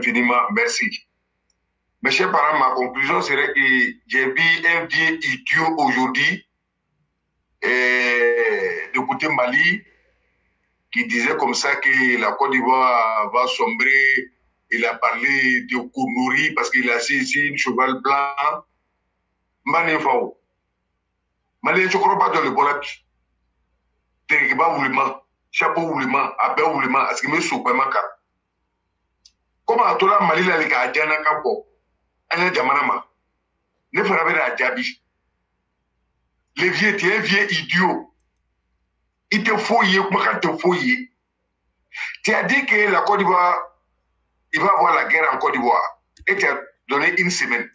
infiniment. Merci. Mes chers parents, ma conclusion serait que j'ai vu un vieux idiot aujourd'hui de côté Mali qui disait comme ça que la Côte d'Ivoire va sombrer. Il a parlé de Kounouri parce qu'il a saisi un cheval blanc. Manifao. Mali, je ne crois pas dans le bolap. Terriba Oulima, Chapeau Oulima, Abel Oulima, à ce que je suis pas. Comment à toi, Mali, la Liga, à Diana Campo, Anya Jamanama, ne fera pas à Djabi. Les vieux, tu es un vieux idiot. Il te fouille, comment te fouille. Tu as dit que la Côte d'Ivoire, il va avoir la guerre en Côte d'Ivoire. Et tu as donné une semaine.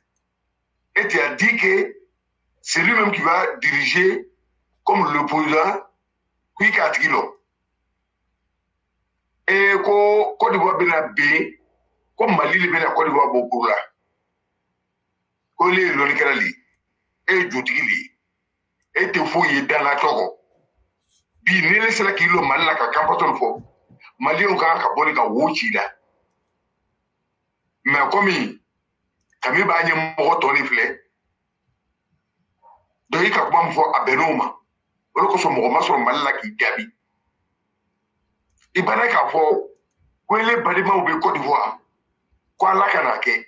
Et tu as dit que c'est lui-même qui va diriger comme le président Kwika Atikilo. Et Côte d'Ivoire bien B, comme Mali le bien Côte d'Ivoire beaucoup là. Quand les Lonikarali et Djoutili et te fouillé dans la Togo. Puis ne laisse la kilo Mali la Kakampoton fo. Mali on ka boni ka wochi là. Mais comme kami ba nye mo to ni fle. Donc il ka kuma fo abenoma. Olo ko so mo ma so Mali la ki gabi. Ibana ka fo ko le badima obe Côte d'Ivoire. Ko la kana ke.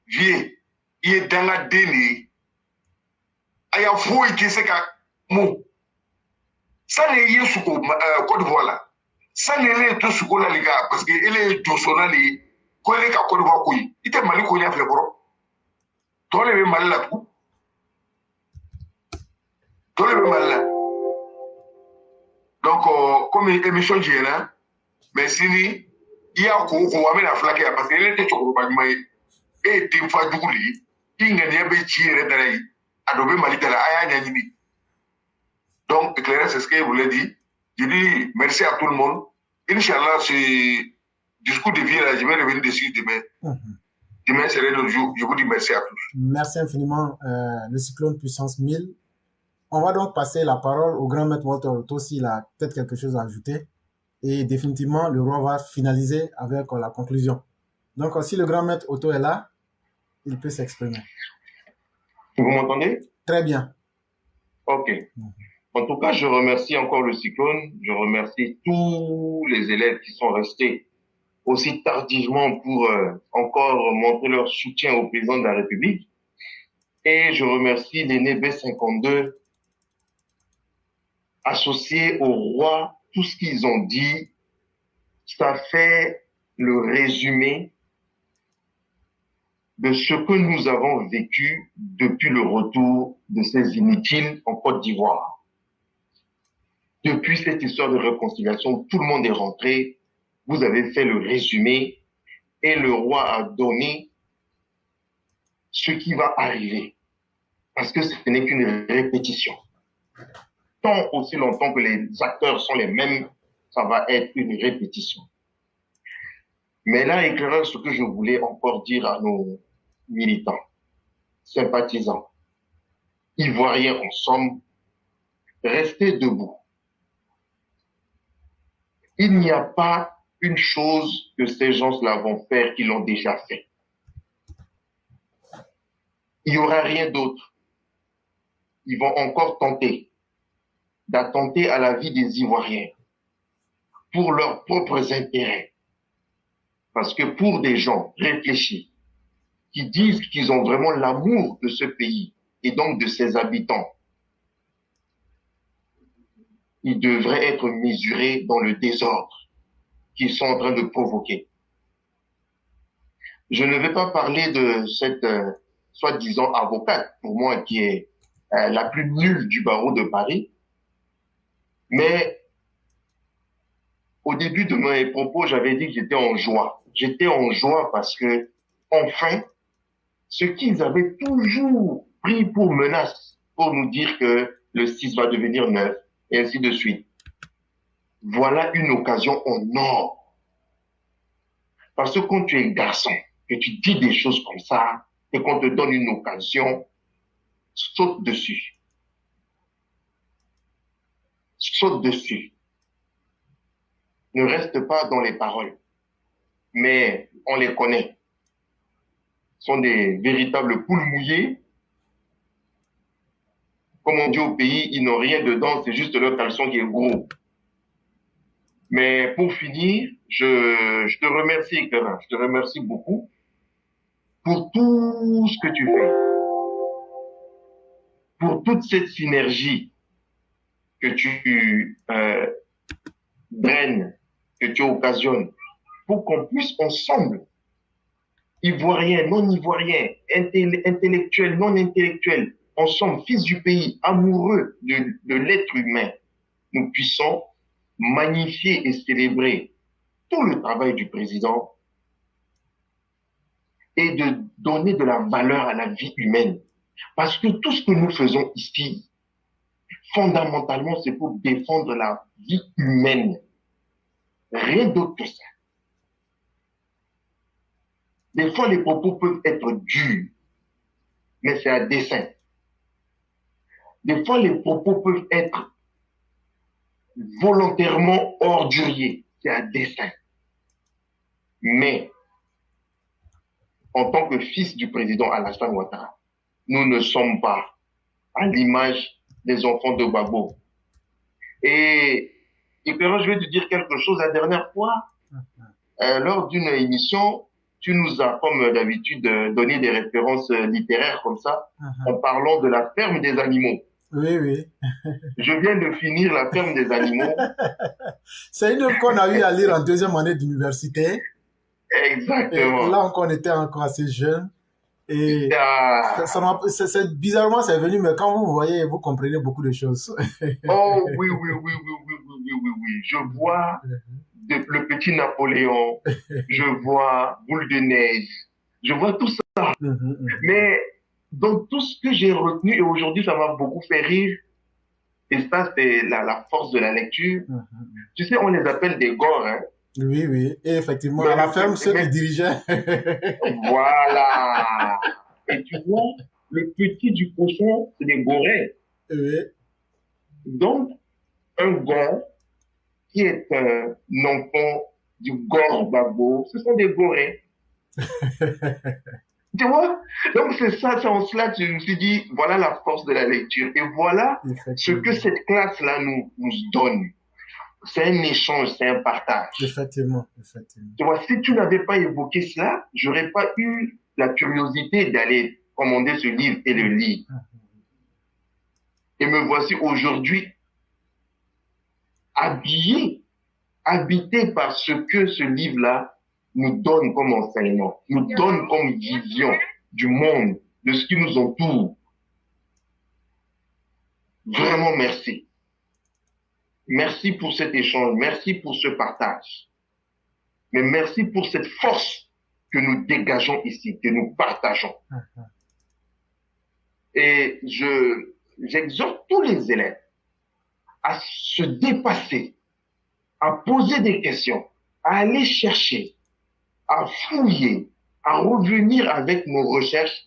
Vie il est dans la déni. Il y a fou qui se ka mou. Ça n'est rien sous Côte d'Ivoire là. Ça n'est rien tout sous la liga parce que il est tout son ali. Ko le ka Côte d'Ivoire koyi. Il était Mali ko ya fait bro. Toi le Mali là tout. Toi le Mali là. Donc comme émission j'ai là, mais si ni il y a ko amena la flaque parce que il était chokoro ba mai et des fois du li. Donc, éclairé, c'est ce que je voulais dire. Je dis merci à tout le monde. Inch'Allah, ce discours de vie, là, je vais revenir dessus demain. Demain serait notre jour. Je vous dis merci à tous. Merci infiniment, le cyclone puissance 1000. On va donc passer la parole au grand maître Walter Otto s'il a peut-être quelque chose à ajouter. Et définitivement, le roi va finaliser avec la conclusion. Donc, si le grand maître Otto est là, il peut s'exprimer. Vous m'entendez? Très bien. Ok. En tout cas, je remercie encore le cyclone. Je remercie tous les élèves qui sont restés aussi tardivement pour encore montrer leur soutien au président de la République. Et je remercie l'aîné B52 associés au roi. Tout ce qu'ils ont dit, ça fait le résumé de ce que nous avons vécu depuis le retour de ces inutiles en Côte d'Ivoire. Depuis cette histoire de réconciliation, tout le monde est rentré, vous avez fait le résumé et le roi a donné ce qui va arriver. Parce que ce n'est qu'une répétition. Tant aussi longtemps que les acteurs sont les mêmes, ça va être une répétition. Mais là, éclaireur, ce que je voulais encore dire à nos militants, sympathisants, ivoiriens en somme, restez debout. Il n'y a pas une chose que ces gens-là vont faire qu'ils l'ont déjà fait. Il n'y aura rien d'autre. Ils vont encore tenter d'attenter à la vie des Ivoiriens pour leurs propres intérêts. Parce que pour des gens réfléchis, qui disent qu'ils ont vraiment l'amour de ce pays et donc de ses habitants, ils devraient être mesurés dans le désordre qu'ils sont en train de provoquer. Je ne vais pas parler de cette soi-disant avocate, pour moi, qui est la plus nulle du barreau de Paris, mais au début de mes propos, j'avais dit que j'étais en joie. J'étais en joie parce que, enfin, ce qu'ils avaient toujours pris pour menace, pour nous dire que le 6 va devenir 9, et ainsi de suite. Voilà une occasion en or. Parce que quand tu es garçon, que tu dis des choses comme ça, et qu'on te donne une occasion, saute dessus. Saute dessus. Ne reste pas dans les paroles. mais on les connaît. Ce sont des véritables poules mouillées. Comme on dit au pays, ils n'ont rien dedans, c'est juste leur caleçon qui est gros. Mais pour finir, je te remercie, Éclairant. Je te remercie beaucoup pour tout ce que tu fais, pour toute cette synergie que tu draines, que tu occasionnes, pour qu'on puisse ensemble, Ivoiriens, non-Ivoiriens, intellectuels, non-intellectuels, ensemble, fils du pays, amoureux de l'être humain, nous puissions magnifier et célébrer tout le travail du président et de donner de la valeur à la vie humaine. Parce que tout ce que nous faisons ici, fondamentalement, c'est pour défendre la vie humaine. Rien d'autre que ça. Des fois, les propos peuvent être durs, mais c'est à dessein. Des fois, les propos peuvent être volontairement orduriers, c'est à dessein. Mais, en tant que fils du président Alassane Ouattara, nous ne sommes pas à l'image des enfants de Gbagbo. Et je vais te dire quelque chose. La dernière fois, lors d'une émission, tu nous as, comme d'habitude, donné des références littéraires comme ça, en parlant de la ferme des animaux. Oui, oui. Je viens de finir la ferme des animaux. C'est une œuvre qu'on a eu à lire en deuxième année d'université. Exactement. Et là encore, on était encore assez jeunes. Et bizarrement, c'est venu, mais quand vous voyez, vous comprenez beaucoup de choses. Oh oui, oui, oui, oui, oui, oui, oui, oui, oui. Je vois le petit Napoléon, je vois Boule de neige, je vois tout ça. Mais dans tout ce que j'ai retenu, et aujourd'hui, ça m'a beaucoup fait rire, et ça, c'est la force de la lecture. Tu sais, on les appelle des gores, hein. Oui, oui. Et effectivement, à la ferme, ceux qui dirigeaient. Voilà. Et tu vois, le petit du cochon, c'est des gorets. Oui. Donc, un gore qui est un enfant du gore Gbagbo, ce sont des gorets. Tu vois? Donc, c'est ça, c'est en cela que je me suis dit, voilà la force de la lecture. Et voilà ce que cette classe-là nous donne. C'est un échange, c'est un partage. Effectivement, effectivement. Tu vois, si tu n'avais pas évoqué cela, j'aurais pas eu la curiosité d'aller commander ce livre et le lire. Et me voici aujourd'hui habité par ce que ce livre-là nous donne comme enseignement, nous donne comme vision du monde, de ce qui nous entoure. Vraiment merci. Merci pour cet échange, merci pour ce partage. Mais merci pour cette force que nous dégageons ici, que nous partageons. Et j'exhorte tous les élèves à se dépasser, à poser des questions, à aller chercher, à fouiller, à revenir avec nos recherches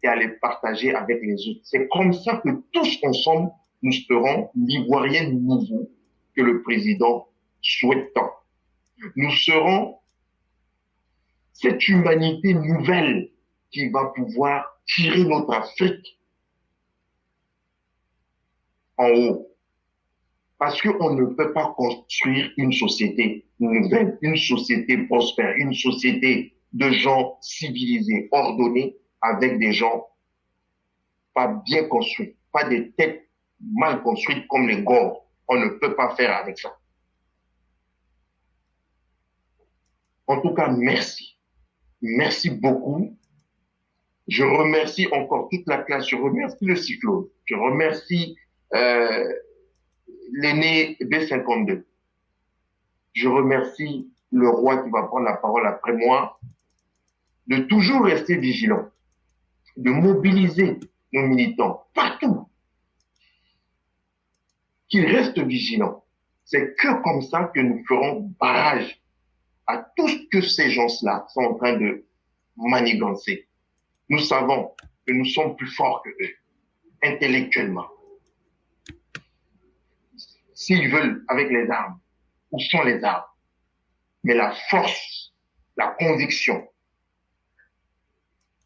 et à les partager avec les autres. C'est comme ça que tous ensemble, nous serons l'Ivoirien nouveau que le président souhaite tant. Nous serons cette humanité nouvelle qui va pouvoir tirer notre Afrique en haut. Parce qu'on ne peut pas construire une société nouvelle, une société prospère, une société de gens civilisés, ordonnés, avec des gens pas bien construits, pas des têtes mal construites comme les gores. On ne peut pas faire avec ça. En tout cas, merci. Merci beaucoup. Je remercie encore toute la classe. Je remercie le cyclone. Je remercie l'aîné B52. Je remercie le roi qui va prendre la parole après moi, de toujours rester vigilant, de mobiliser nos militants partout, qu'ils restent vigilants. C'est que comme ça que nous ferons barrage à tout ce que ces gens-là sont en train de manigancer. Nous savons que nous sommes plus forts que eux, intellectuellement. S'ils veulent avec les armes, où sont les armes? Mais la force la conviction,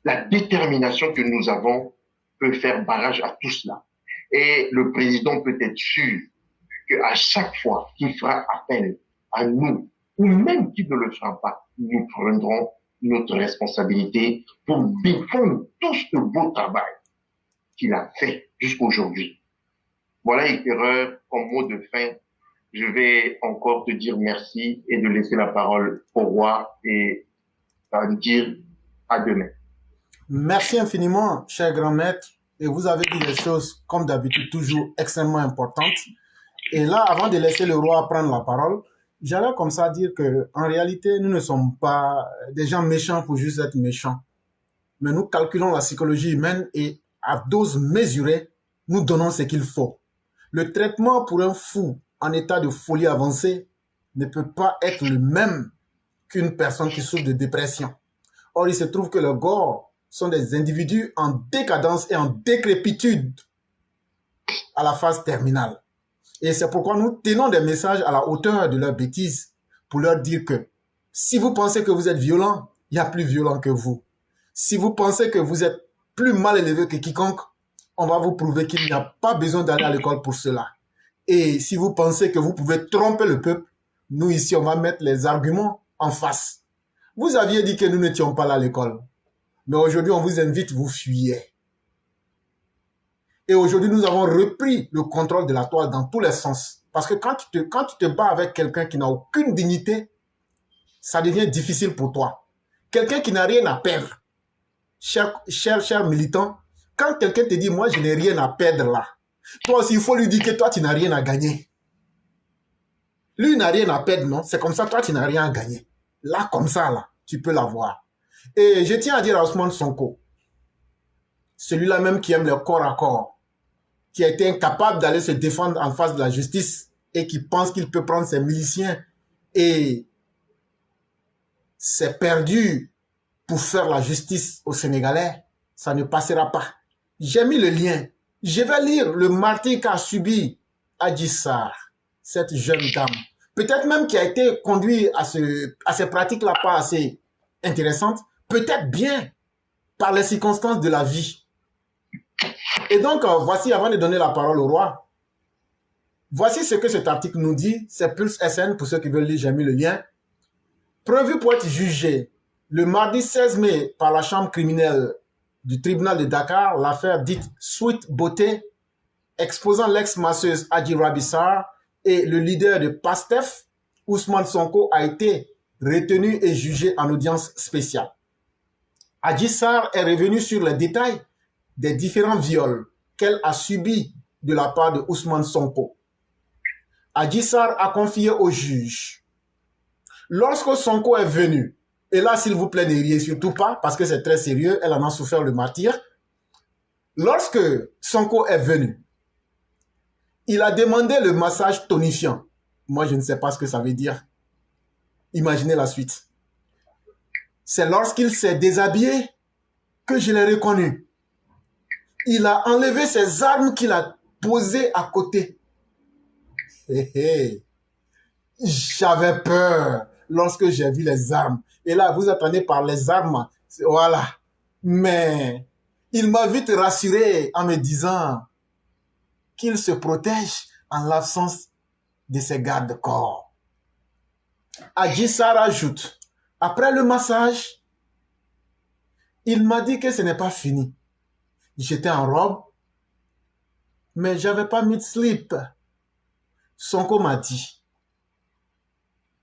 la détermination que nous avons peut faire barrage à tout cela. Et le président peut être sûr qu'à chaque fois qu'il fera appel à nous, ou même qu'il ne le fera pas, nous prendrons notre responsabilité pour défendre tout ce beau travail qu'il a fait jusqu'aujourd'hui. Voilà, Éclaireur, en mot de fin, je vais encore te dire merci et de laisser la parole au roi et dire à demain. Merci infiniment, cher grand maître. Et vous avez dit des choses, comme d'habitude, toujours extrêmement importantes. Et là, avant de laisser le roi prendre la parole, j'allais comme ça dire que, en réalité, nous ne sommes pas des gens méchants pour juste être méchants. Mais nous calculons la psychologie humaine et, à dose mesurée, nous donnons ce qu'il faut. Le traitement pour un fou en état de folie avancée ne peut pas être le même qu'une personne qui souffre de dépression. Or, il se trouve que les Gors sont des individus en décadence et en décrépitude à la phase terminale. Et c'est pourquoi nous tenons des messages à la hauteur de leurs bêtises pour leur dire que si vous pensez que vous êtes violent, il y a plus violent que vous. Si vous pensez que vous êtes plus mal élevé que quiconque, on va vous prouver qu'il n'y a pas besoin d'aller à l'école pour cela. Et si vous pensez que vous pouvez tromper le peuple, nous ici, on va mettre les arguments en face. Vous aviez dit que nous n'étions pas là à l'école. Mais aujourd'hui, on vous invite, vous fuyez. Et aujourd'hui, nous avons repris le contrôle de la toile dans tous les sens. Parce que quand tu te bats avec quelqu'un qui n'a aucune dignité, ça devient difficile pour toi. Quelqu'un qui n'a rien à perdre. Cher militant, quand quelqu'un te dit, moi, je n'ai rien à perdre là, toi aussi, il faut lui dire que toi, tu n'as rien à gagner. Lui, il n'a rien à perdre, non? C'est comme ça, toi, tu n'as rien à gagner. Là, comme ça, là, tu peux l'avoir. Et je tiens à dire à Ousmane Sonko, celui-là même qui aime le corps à corps, qui a été incapable d'aller se défendre en face de la justice et qui pense qu'il peut prendre ses miliciens et s'est perdu pour faire la justice aux Sénégalais, ça ne passera pas. J'ai mis le lien. Je vais lire le martyre qu'a subi Adji Sarr, cette jeune dame. Peut-être même qui a été conduit à ces pratiques-là pas assez intéressantes, peut-être bien par les circonstances de la vie. Et donc, voici, avant de donner la parole au roi, voici ce que cet article nous dit. C'est Pulse SN, pour ceux qui veulent lire, j'ai mis le lien. Prévu pour être jugé le mardi 16 mai par la chambre criminelle du tribunal de Dakar, l'affaire dite Sweet Beauté, exposant l'ex-masseuse Adji Raby Sarr et le leader de PASTEF, Ousmane Sonko, a été retenu et jugé en audience spéciale. Adji Sarr est revenue sur les détails des différents viols qu'elle a subis de la part de Ousmane Sonko. Adji Sarr a confié au juge. Lorsque Sonko est venu, et là, s'il vous plaît, ne riez surtout pas, parce que c'est très sérieux, elle en a souffert le martyre. Lorsque Sonko est venu, il a demandé le massage tonifiant. Moi, je ne sais pas ce que ça veut dire. Imaginez la suite. C'est lorsqu'il s'est déshabillé que je l'ai reconnu. Il a enlevé ses armes qu'il a posées à côté. J'avais peur lorsque j'ai vu les armes. Et là, vous attendez par les armes. Voilà. Mais il m'a vite rassuré en me disant qu'il se protège en l'absence de ses gardes-corps. Adji Sarr ajoute, après le massage, il m'a dit que ce n'est pas fini. J'étais en robe, mais j'avais pas mis de slip. Sonko m'a dit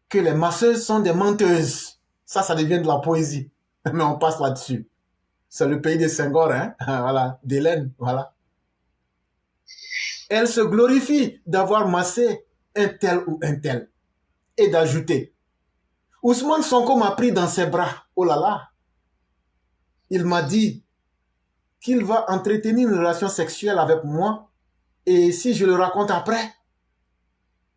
que les masseuses sont des menteuses. Ça devient de la poésie. Mais on passe là-dessus. C'est le pays de Senghor, hein? Voilà, d'Hélène, voilà. Elle se glorifie d'avoir massé un tel ou un tel. Et d'ajouter, Ousmane Sonko m'a pris dans ses bras. Oh là là. Il m'a dit qu'il va entretenir une relation sexuelle avec moi. Et si je le raconte après,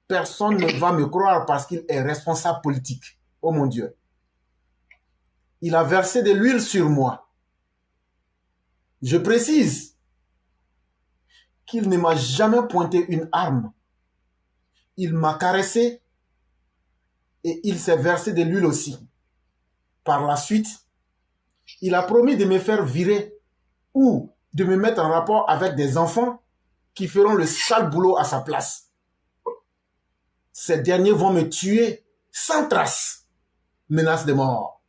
personne ne va me croire parce qu'il est responsable politique. Oh mon Dieu. Il a versé de l'huile sur moi. Je précise qu'il ne m'a jamais pointé une arme. Il m'a caressé et il s'est versé de l'huile aussi. Par la suite, il a promis de me faire virer ou de me mettre en rapport avec des enfants qui feront le sale boulot à sa place. Ces derniers vont me tuer sans trace. Menace de mort.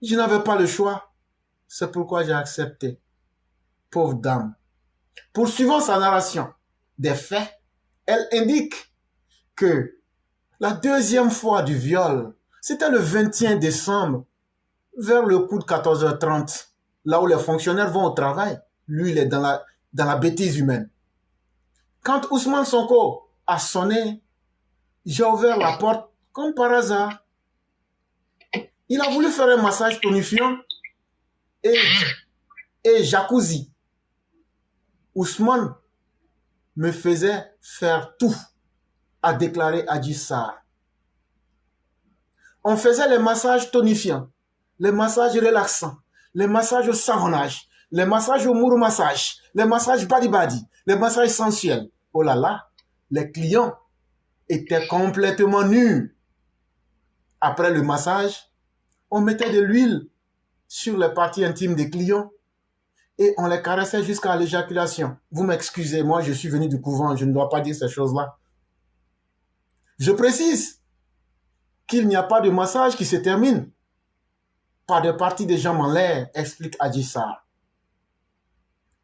Je n'avais pas le choix. C'est pourquoi j'ai accepté. Pauvre dame. Poursuivant sa narration des faits, elle indique que la deuxième fois du viol, c'était le 21 décembre, vers le coup de 14h30, là où les fonctionnaires vont au travail. Lui, il est dans la bêtise humaine. Quand Ousmane Sonko a sonné, j'ai ouvert la porte comme par hasard. Il a voulu faire un massage tonifiant et jacuzzi. Ousmane me faisait faire tout, a déclaré Adji Sarr. On faisait les massages tonifiants, les massages relaxants, les massages au savonnage, les massages au mourou massage, les massages badi-badi, les massages sensuels. Oh là là, les clients étaient complètement nus. Après le massage, on mettait de l'huile sur les parties intimes des clients et on les caressait jusqu'à l'éjaculation. Vous m'excusez, moi je suis venu du couvent, je ne dois pas dire ces choses-là. Je précise qu'il n'y a pas de massage qui se termine par des parties de jambes en l'air, explique Adji Sarr.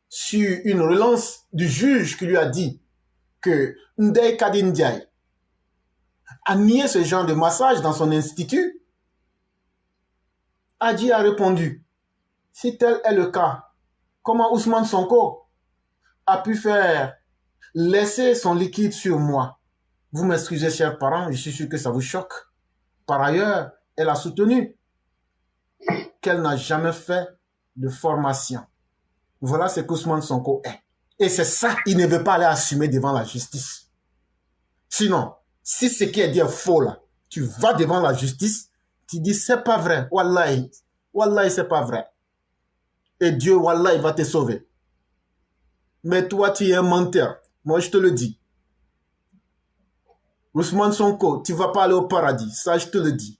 Sur une relance du juge qui lui a dit que Ndeye Kadi Ndiaye a nié ce genre de massage dans son institut, Adji a répondu, si tel est le cas, comment Ousmane Sonko a pu faire laisser son liquide sur moi? Vous m'excusez, chers parents, je suis sûr que ça vous choque. Par ailleurs, elle a soutenu qu'elle n'a jamais fait de formation. Voilà ce qu'Ousmane Sonko est. Et c'est ça, il ne veut pas aller assumer devant la justice. Sinon, si ce qui est dit est faux là, tu vas devant la justice, tu dis c'est pas vrai, wallahi, wallahi c'est pas vrai. Et Dieu, wallahi, va te sauver. Mais toi, tu es un menteur. Moi, je te le dis. Ousmane Sonko, tu ne vas pas aller au paradis. Ça, je te le dis.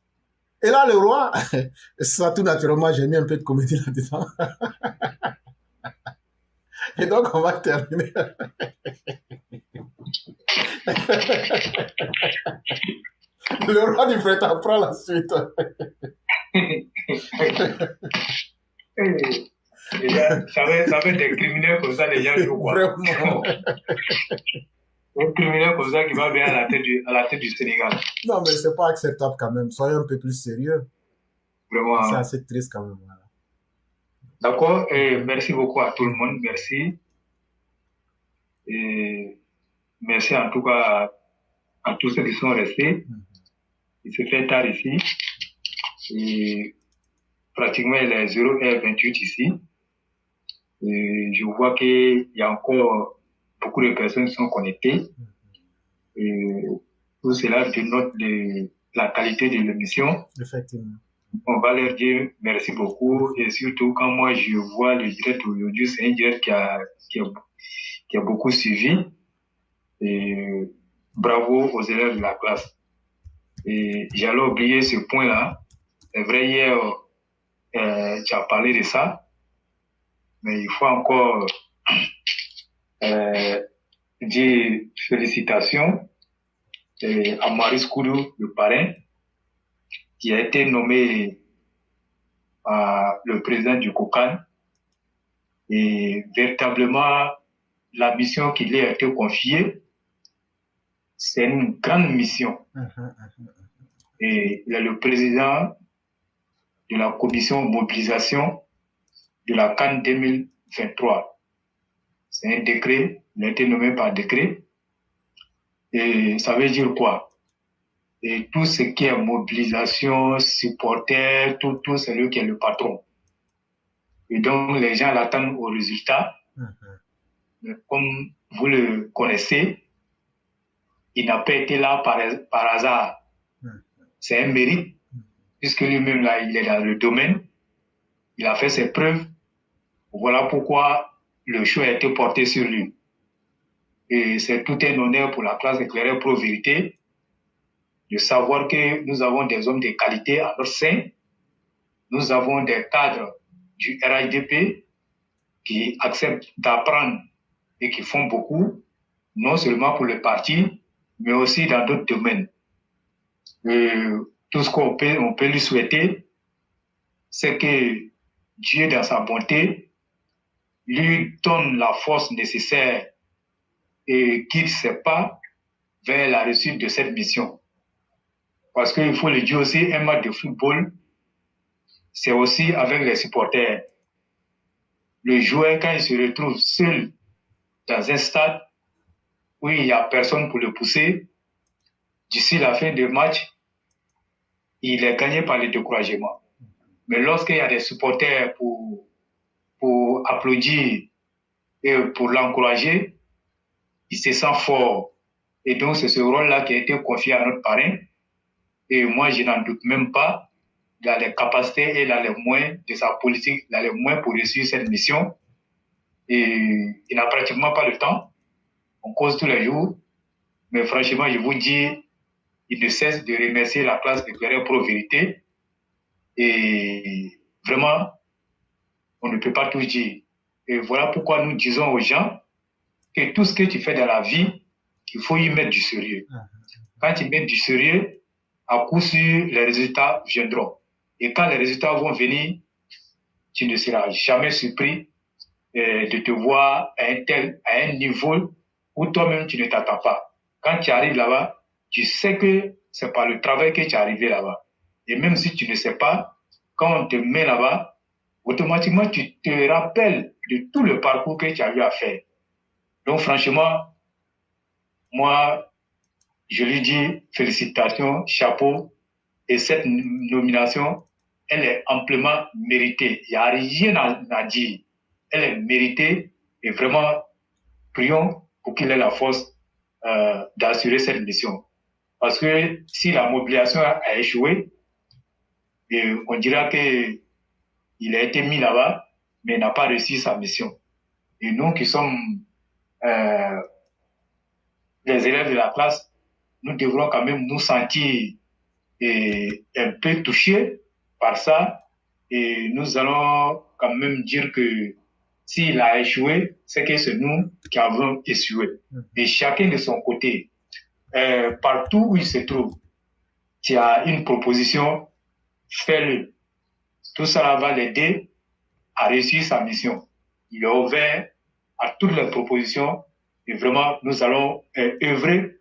Et là, le roi, ça, tout naturellement, j'ai mis un peu de comédie là-dedans. Et donc, on va terminer. Le roi du printemps prend la suite. Ça va être des criminels comme ça, les gens jouent quoi. Vraiment. Un criminel comme ça qui va bien à la tête du Sénégal. Non, mais c'est pas acceptable quand même. Soyez un peu plus sérieux. Vraiment. C'est assez triste quand même. Voilà. D'accord. Et merci beaucoup à tout le monde. Merci. Et merci en tout cas à tous ceux qui sont restés. Il se fait tard ici. Et pratiquement il est 0h28 ici. Et je vois qu'il y a encore beaucoup de personnes qui sont connectées. Et tout cela dénote la qualité de l'émission. Effectivement. On va leur dire merci beaucoup. Et surtout, quand moi je vois le direct aujourd'hui, c'est un direct qui a beaucoup suivi. Et bravo aux élèves de la classe. Et j'allais oublier ce point-là. C'est vrai, hier, tu as parlé de ça. Mais il faut encore dire félicitations à Maurice Koudou, le parrain, qui a été nommé le président du COCAN. Et véritablement, la mission qui lui a été confiée, c'est une grande mission. Et il est le président de la commission mobilisation de la CAN 2023. C'est un décret, il a été nommé par décret. Et ça veut dire quoi? Et tout ce qui est mobilisation, supporter, tout c'est lui qui est le patron. Et donc les gens l'attendent au résultat. Mais comme vous le connaissez, il n'a pas été là par hasard. C'est un mérite, puisque lui-même là, il est dans le domaine. Il a fait ses preuves. Voilà pourquoi le choix a été porté sur lui. Et c'est tout un honneur pour la classe éclairée pro-vérité de savoir que nous avons des hommes de qualité à notre sein nous avons des cadres du RHDP qui acceptent d'apprendre et qui font beaucoup, non seulement pour le parti, mais aussi dans d'autres domaines. Tout ce qu'on peut lui souhaiter, c'est que Dieu, dans sa bonté, lui donne la force nécessaire et guide ses pas vers la réussite de cette mission. Parce qu'il faut le dire aussi, un match de football, c'est aussi avec les supporters. Le joueur, quand il se retrouve seul dans un stade où il n'y a personne pour le pousser, d'ici la fin du match, il est gagné par le découragement. Mais lorsqu'il y a des supporters pour applaudir et pour l'encourager, il se sent fort. Et donc, c'est ce rôle-là qui a été confié à notre parrain. Et moi, je n'en doute même pas. Il a les capacités et il a les moyens de sa politique, il a les moyens pour réussir cette mission. Et il n'a pratiquement pas le temps. On cause tous les jours. Mais franchement, je vous dis, il ne cesse de remercier la classe de Claire Pro Vérité. Et vraiment, on ne peut pas tout dire. Et voilà pourquoi nous disons aux gens que tout ce que tu fais dans la vie, il faut y mettre du sérieux. Quand tu mets du sérieux, à coup sûr, les résultats viendront. Et quand les résultats vont venir, tu ne seras jamais surpris de te voir à un niveau où toi-même tu ne t'attends pas. Quand tu arrives là-bas, tu sais que c'est par le travail que tu es arrivé là-bas. Et même si tu ne sais pas, quand on te met là-bas, automatiquement tu te rappelles de tout le parcours que tu as eu à faire. Donc franchement, moi, je lui dis félicitations, chapeau. Et cette nomination, elle est amplement méritée. Il n'y a rien à dire. Elle est méritée et vraiment, prions pour qu'il ait la force d'assurer cette mission. Parce que si la mobilisation a échoué, et on dira qu'il a été mis là-bas, mais n'a pas réussi sa mission. Et nous qui sommes les élèves de la classe, nous devrons quand même nous sentir un peu touchés par ça. Et nous allons quand même dire que s'il a échoué, c'est que c'est nous qui avons échoué. Et chacun de son côté, partout où il se trouve, tu as une proposition, fais-le. Tout ça va l'aider à réussir sa mission. Il est ouvert à toutes les propositions et vraiment, nous allons œuvrer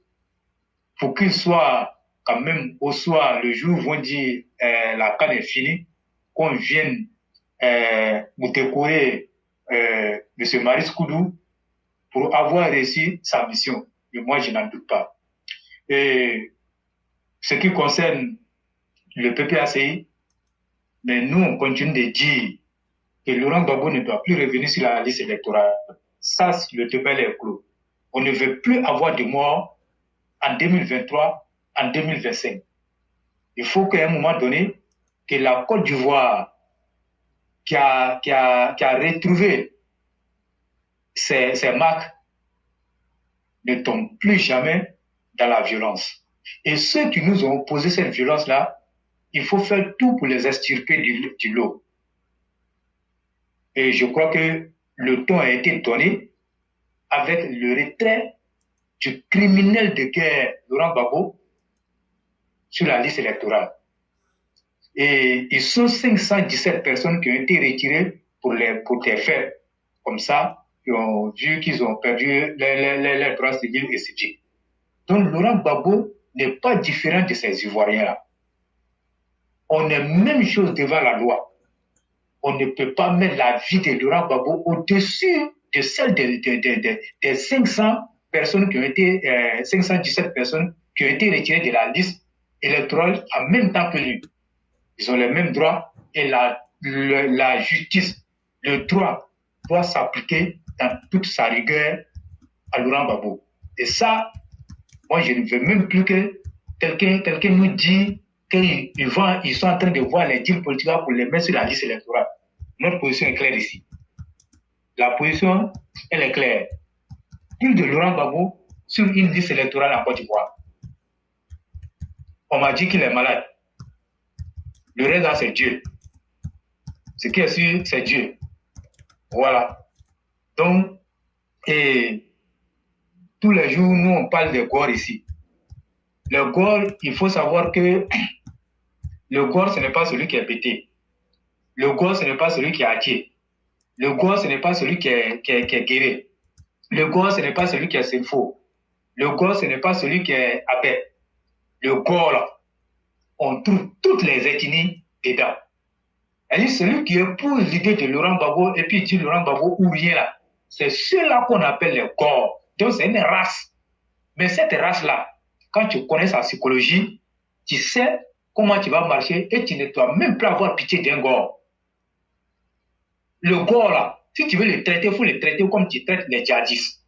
pour qu'il soit quand même au soir, le jour où on dit la canne est finie, qu'on vienne nous décorer M. Maurice Koudou pour avoir réussi sa mission. Et moi, je n'en doute pas. Et ce qui concerne le PPACI, mais nous, on continue de dire que Laurent Gbagbo ne doit plus revenir sur la liste électorale. Ça, le débat est clos. On ne veut plus avoir de morts en 2023, en 2025. Il faut qu'à un moment donné, que la Côte d'Ivoire, qui a retrouvé ses marques, ne tombe plus jamais dans la violence. Et ceux qui nous ont opposé cette violence-là, il faut faire tout pour les extirper du lot. Et je crois que le ton a été donné avec le retrait du criminel de guerre Laurent Gbagbo sur la liste électorale. Et ils sont 517 personnes qui ont été retirées pour des faits comme ça, qui ont vu qu'ils ont perdu leurs droits civils et civiques. Donc Laurent Gbagbo n'est pas différent de ces Ivoiriens-là. On est même chose devant la loi. On ne peut pas mettre la vie de Laurent Gbagbo au-dessus de celle des 500 personnes qui ont été, 517 personnes qui ont été retirées de la liste électorale en même temps que lui. Ils ont les mêmes droits et la justice, le droit doit s'appliquer dans toute sa rigueur à Laurent Gbagbo. Et ça, moi, je ne veux même plus que quelqu'un nous dise qu'ils sont en train de voir les deals politiques pour les mettre sur la liste électorale. Notre position est claire ici. La position, elle est claire. Plus de Laurent Gbagbo sur une liste électorale en Côte d'Ivoire. On m'a dit qu'il est malade. Le reste, là, c'est Dieu. Ce qui est sûr, c'est Dieu. Voilà. Donc, et tous les jours, nous, on parle de gore ici. Le gore, il faut savoir que le gore, ce n'est pas celui qui est pété. Le gore, ce n'est pas celui qui est haché. Le gore, ce n'est pas celui qui est guéri. Le gore, ce n'est pas celui qui est faux. Le gore, ce n'est pas celui qui est abet. Le gore, là, on trouve toutes les ethnies dedans. Et celui qui épouse l'idée de Laurent Gbagbo et puis dit Laurent Gbagbo ou rien là, c'est ceux-là qu'on appelle les gore. Donc c'est une race. Mais cette race-là, quand tu connais sa psychologie, tu sais comment tu vas marcher et tu ne dois même plus avoir pitié d'un gore. Le gore là, si tu veux le traiter, il faut le traiter comme tu traites les djihadistes.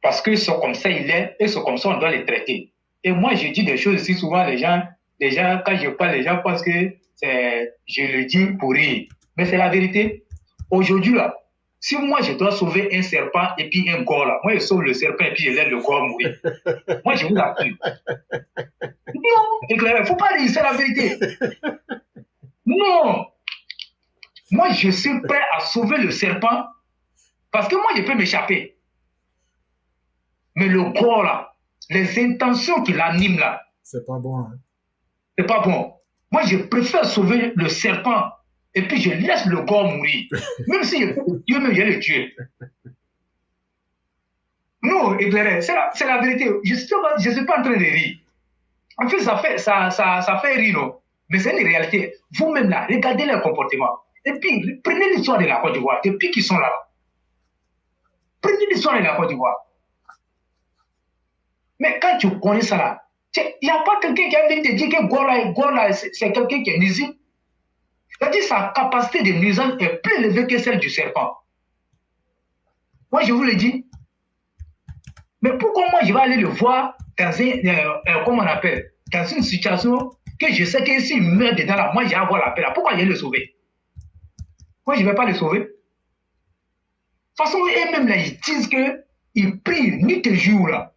Parce que c'est comme ça il est et c'est comme ça on doit les traiter. Et moi je dis des choses ici, souvent les gens, quand je parle, les gens pensent que je le dis pour rire. Mais c'est la vérité. Aujourd'hui là, si moi je dois sauver un serpent et puis un gore là, moi je sauve le serpent et puis je laisse le gore mourir. Moi je vous l'assure. Non, il ne faut pas rire, c'est la vérité. Non. Moi je suis prêt à sauver le serpent parce que moi je peux m'échapper. Mais le gore là, les intentions qui l'animent là, c'est pas bon. Hein? C'est pas bon. Moi je préfère sauver le serpent. Et puis je laisse le gore mourir. Même si Dieu même, je le tuer. Non, éclairé, c'est la vérité. Je ne suis pas en train de rire. En fait, ça fait rire, non? Mais c'est une réalité. Vous-même là, regardez leur comportement. Et puis, prenez l'histoire de la Côte d'Ivoire, depuis qu'ils sont là. Prenez l'histoire de la Côte d'Ivoire. Mais quand tu connais ça là, il n'y a pas quelqu'un qui a envie de dire que gore là, c'est quelqu'un qui est nuisible. C'est-à-dire sa capacité de nuisance est plus élevée que celle du serpent. Moi, je vous le dis. Mais pourquoi moi, je vais aller le voir dans comment on appelle, dans une situation que je sais que s'il meurt dedans là, moi, j'ai à avoir la paix là. Pourquoi je vais le sauver? Moi, je ne vais pas le sauver. De toute façon, eux-mêmes là, ils disent qu'ils prient nuit et jour là,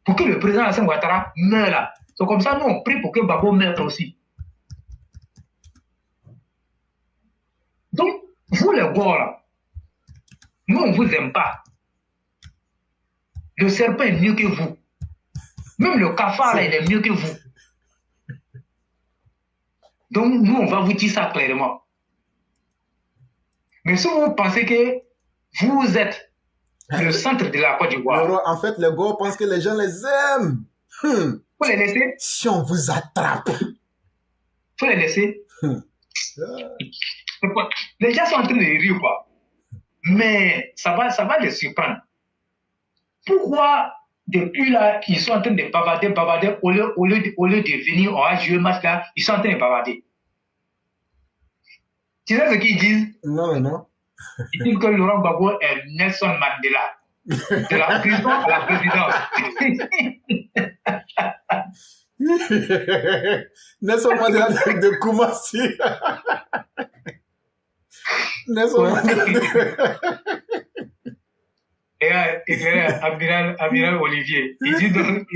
pour que le président Alassane Ouattara meure là. C'est comme ça, nous, on prie pour que Gbagbo meure aussi. Donc, vous les gore là, nous on ne vous aime pas. Le serpent est mieux que vous. Même le cafard là, il est mieux que vous. Donc, nous on va vous dire ça clairement. Mais si vous pensez que vous êtes le centre de la Côte d'Ivoire. En fait, les gore pensent que les gens les aiment. Faut les laisser. Si on vous attrape. Faut les laisser. Les gens sont en train de rire, quoi. Mais ça va les surprendre. Pourquoi, depuis là, ils sont en train de bavarder, au lieu de venir, on a joué le match là, ils sont en train de bavarder. Tu sais ce qu'ils disent? Non, mais non. Ils disent que Laurent Gbagbo est Nelson Mandela. De la prison à la présidence. Nelson Mandela de Koumassi. Nelson Mandela. Et Amiral Olivier, il dit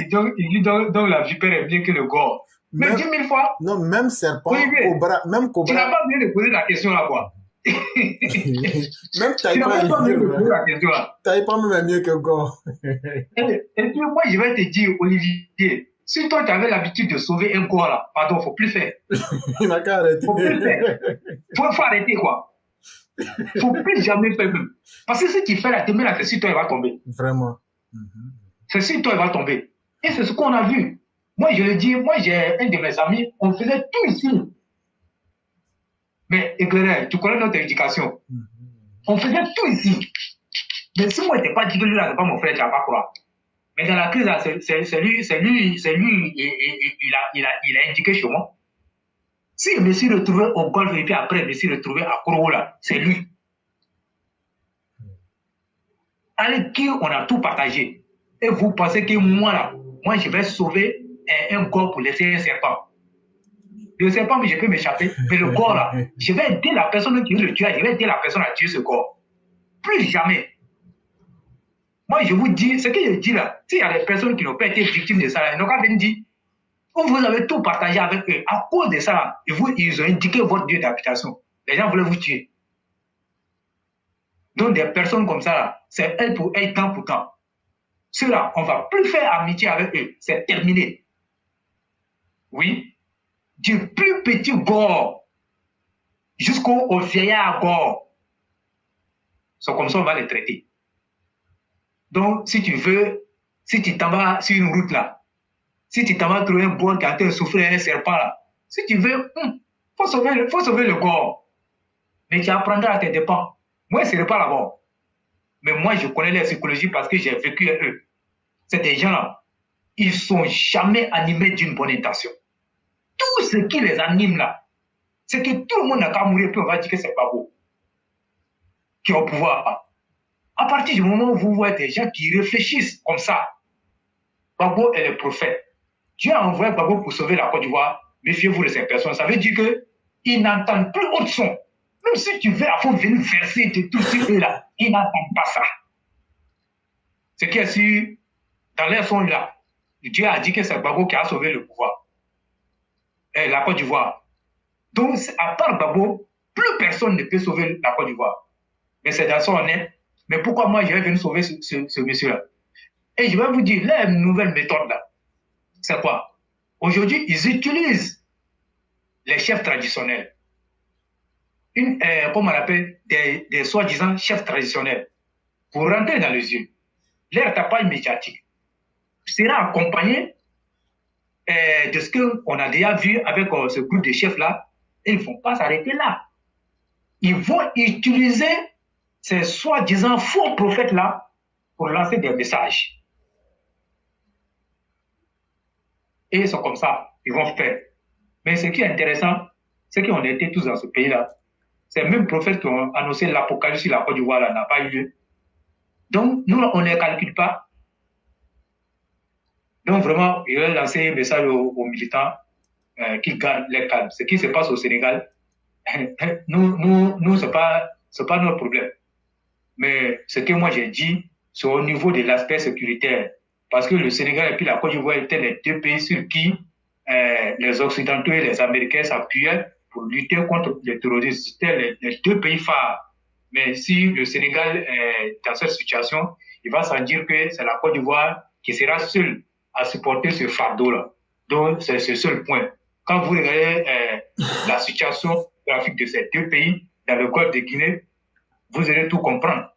donc la vipère est mieux que le gore. Mais 10 000 fois. Non, même serpent, Olivier, cobra, même cobra. Tu n'as pas besoin de poser la question là, quoi. Même Taïpan est mieux que gore. Et puis moi, je vais te dire, Olivier, si toi, tu avais l'habitude de sauver un gore là, pardon, faut plus faire. Il n'a qu'à arrêter. Faut plus faire. Faut arrêter, quoi. Faut plus jamais faire même. Parce que si tu fais la demain, c'est sur toi, il va tomber. Vraiment. C'est sur toi, il va tomber. Et c'est ce qu'on a vu. Moi, je le dis, moi, j'ai un de mes amis, on faisait tout ici. Mais éclairé, tu connais notre éducation. On faisait tout ici. Mais si moi, je n'étais pas dit que lui, là, c'est pas mon frère, tu vas pas croire. Mais dans la crise, là, c'est lui, il a indiqué chez moi. Si je me suis retrouvé au golf et puis après, je me suis retrouvé à Koro, là, c'est lui. Avec qui on a tout partagé. Et vous pensez que moi, là, moi, je vais sauver un corps pour laisser un serpent. Le serpent, je peux m'échapper. Mais le corps, là, je vais aider la personne qui veut le tuer, je vais aider la personne à tuer ce corps. Plus jamais. Moi, je vous dis, ce que je dis là, s'il y a des personnes qui n'ont pas été victimes de ça, ils n'ont qu'à venir dire. Vous avez tout partagé avec eux. À cause de ça, ils ont indiqué votre lieu d'habitation. Les gens voulaient vous tuer. Donc, des personnes comme ça, c'est elles pour elles, temps pour temps. Ceux-là, on ne va plus faire amitié avec eux. C'est terminé. Oui. Du plus petit gore jusqu'au vieillard gore. C'est comme ça qu'on va les traiter. Donc, si tu veux, si tu t'en vas sur une route là, si tu t'en vas trouver un bois qui a été soufflé un serpent là, si tu veux, faut sauver le gore. Mais tu apprendras à tes dépens. Moi, ce n'est pas là-bas. Mais moi, je connais leur psychologie parce que j'ai vécu avec eux. C'est des gens-là, ils ne sont jamais animés d'une bonne intention. Tout ce qui les anime là, c'est que tout le monde n'a qu'à mourir, puis on va dire que c'est pas beau. Qui ont pouvoir. À partir du moment où vous voyez des gens qui réfléchissent comme ça, Gbagbo est le prophète. Dieu a envoyé Gbagbo pour sauver la Côte d'Ivoire. Méfiez-vous de ces personnes. Ça veut dire qu'ils n'entendent plus autre son. Même si tu veux à fond venir verser de tout ce là, ils n'entendent pas ça. Ce qui est sûr, dans leur son là, Dieu a dit que c'est Gbagbo qui a sauvé le pouvoir. Et la Côte d'Ivoire. Donc, à part Gbagbo, plus personne ne peut sauver la Côte d'Ivoire. Mais c'est dans son honnête. Mais pourquoi moi je vais venir sauver ce monsieur-là? Et je vais vous dire, la nouvelle méthode là, c'est quoi? Aujourd'hui, ils utilisent les chefs traditionnels. Comme on appelle, des soi-disant chefs traditionnels, pour rentrer dans les yeux. Leur tapage médiatique sera accompagné de ce qu'on a déjà vu avec ce groupe de chefs-là, et ils ne vont pas s'arrêter là. Ils vont utiliser ces soi-disant faux prophètes-là pour lancer des messages. Et ils sont comme ça, ils vont faire. Mais ce qui est intéressant, c'est qu'on était tous dans ce pays-là. Ces mêmes prophètes qui ont annoncé l'apocalypse sur la Côte d'Ivoire n'a pas eu lieu. Donc, nous, on ne les calcule pas. Donc, vraiment, je vais lancer un message aux militants qu'ils gardent les calmes. Ce qui se passe au Sénégal, nous c'est pas notre problème. Mais ce que moi j'ai dit, c'est au niveau de l'aspect sécuritaire. Parce que le Sénégal et puis la Côte d'Ivoire étaient les deux pays sur qui les Occidentaux et les Américains s'appuyaient pour lutter contre les terroristes. C'était les deux pays phares. Mais si le Sénégal est dans cette situation, il va s'en dire que c'est la Côte d'Ivoire qui sera seule à supporter ce fardeau-là. Donc, c'est ce seul point. Quand vous regardez la situation graphique de ces deux pays dans le Golfe de Guinée, vous allez tout comprendre.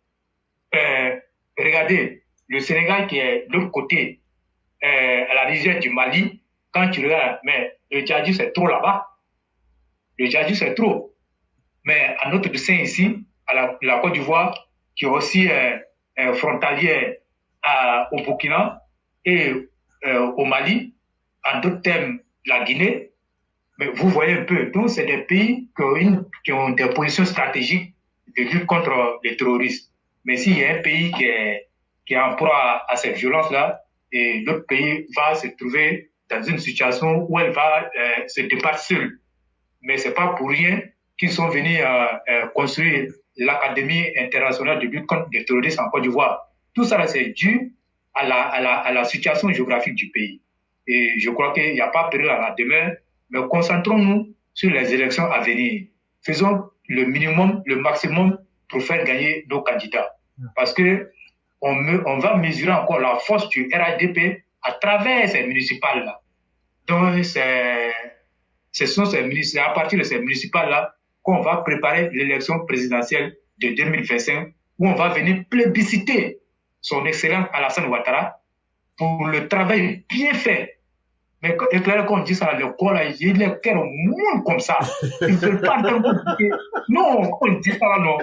Regardez, le Sénégal qui est de l'autre côté, à la rivière du Mali, quand tu regardes, mais le djihadisme c'est trop là-bas. Le djihadisme c'est trop. Mais à notre dessin ici, à la Côte d'Ivoire, qui est aussi frontalière au Burkina et au Mali, en d'autres termes, la Guinée, mais vous voyez un peu, donc c'est des pays qui ont des positions stratégiques de lutte contre les terroristes. Mais s'il y a un pays qui est en proie à cette violence-là, et l'autre pays va se trouver dans une situation où elle va se débattre seule. Mais c'est pas pour rien qu'ils sont venus construire l'Académie internationale de lutte contre les terroristes en Côte d'Ivoire. Tout ça, c'est dû à la situation géographique du pays. Et je crois qu'il n'y a pas péril à la demeure, mais concentrons-nous sur les élections à venir. Faisons le minimum, le maximum pour faire gagner nos candidats. Parce que on va mesurer encore la force du RHDP à travers ces municipales-là. Donc, ce sont à partir de ces municipales-là qu'on va préparer l'élection présidentielle de 2025, où on va venir plébisciter son excellence Alassane Ouattara pour le travail bien fait. Mais quand on dit ça, le corps, il y a le cœur au monde comme ça. Ils ne veulent pas entendre. Non, on dit ça là, non.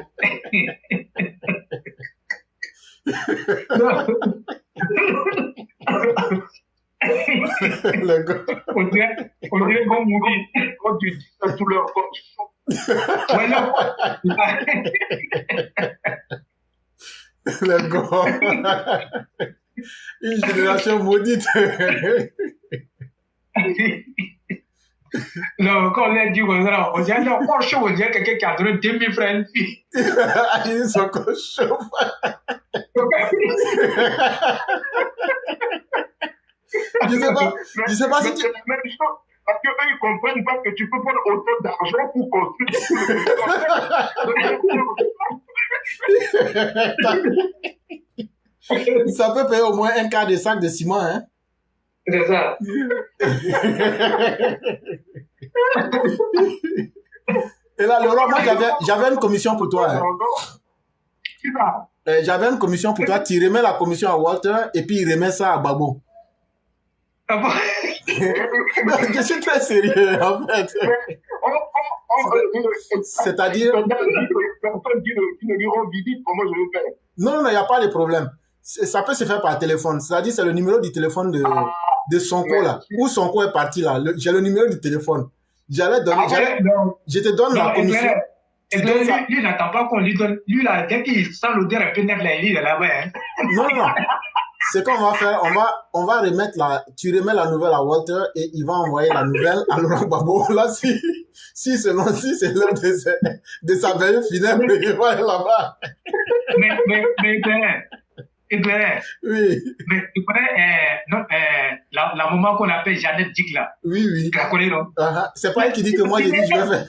On dirait qu'on mourit quand tu dis ça tout leur corps. Le gars. Une génération maudite. Non, quand on l'a dit, on dirait encore chaud, on dirait quelqu'un qui a donné 2000 francs à une fille. Ils sont encore chauds. Je sais pas si tu... c'est la même chose. Parce qu'eux, ils ne comprennent pas que tu peux prendre autant d'argent pour construire. Ça peut payer au moins un quart de sac de ciment, hein. C'est ça. Et là, Laurent, moi, j'avais une commission pour toi. Hein. J'avais une commission pour toi. Tu remets la commission à Walter et puis il remet ça à Babo. Ah bon? Je suis très sérieux, en fait. C'est-à-dire... Personne qui ne lui rend visite, comment je vais faire? Non, il n'y a pas de problème. Ça peut se faire par téléphone. C'est-à-dire, c'est le numéro du téléphone de Sonko, là. Où Sonko est parti, là. J'ai le numéro du téléphone. J'allais donner... Je te donne la commission. Lui, n'attend pas qu'on lui donne... Lui, là, dès qu'il sent l'odeur un peu nette, là, il est là-bas, hein. Non. Ce qu'on va faire, on va remettre tu remets la nouvelle à Walter et il va envoyer la nouvelle à Laurent Gbagbo. Là, si c'est l'heure de sa veille finale, il va aller là-bas. Mais, oui. Mais tu connais, la maman qu'on appelle Jeannette Dick, là. Oui. Tu la connais, non? C'est pas elle qui dit que moi, j'ai dit je vais faire.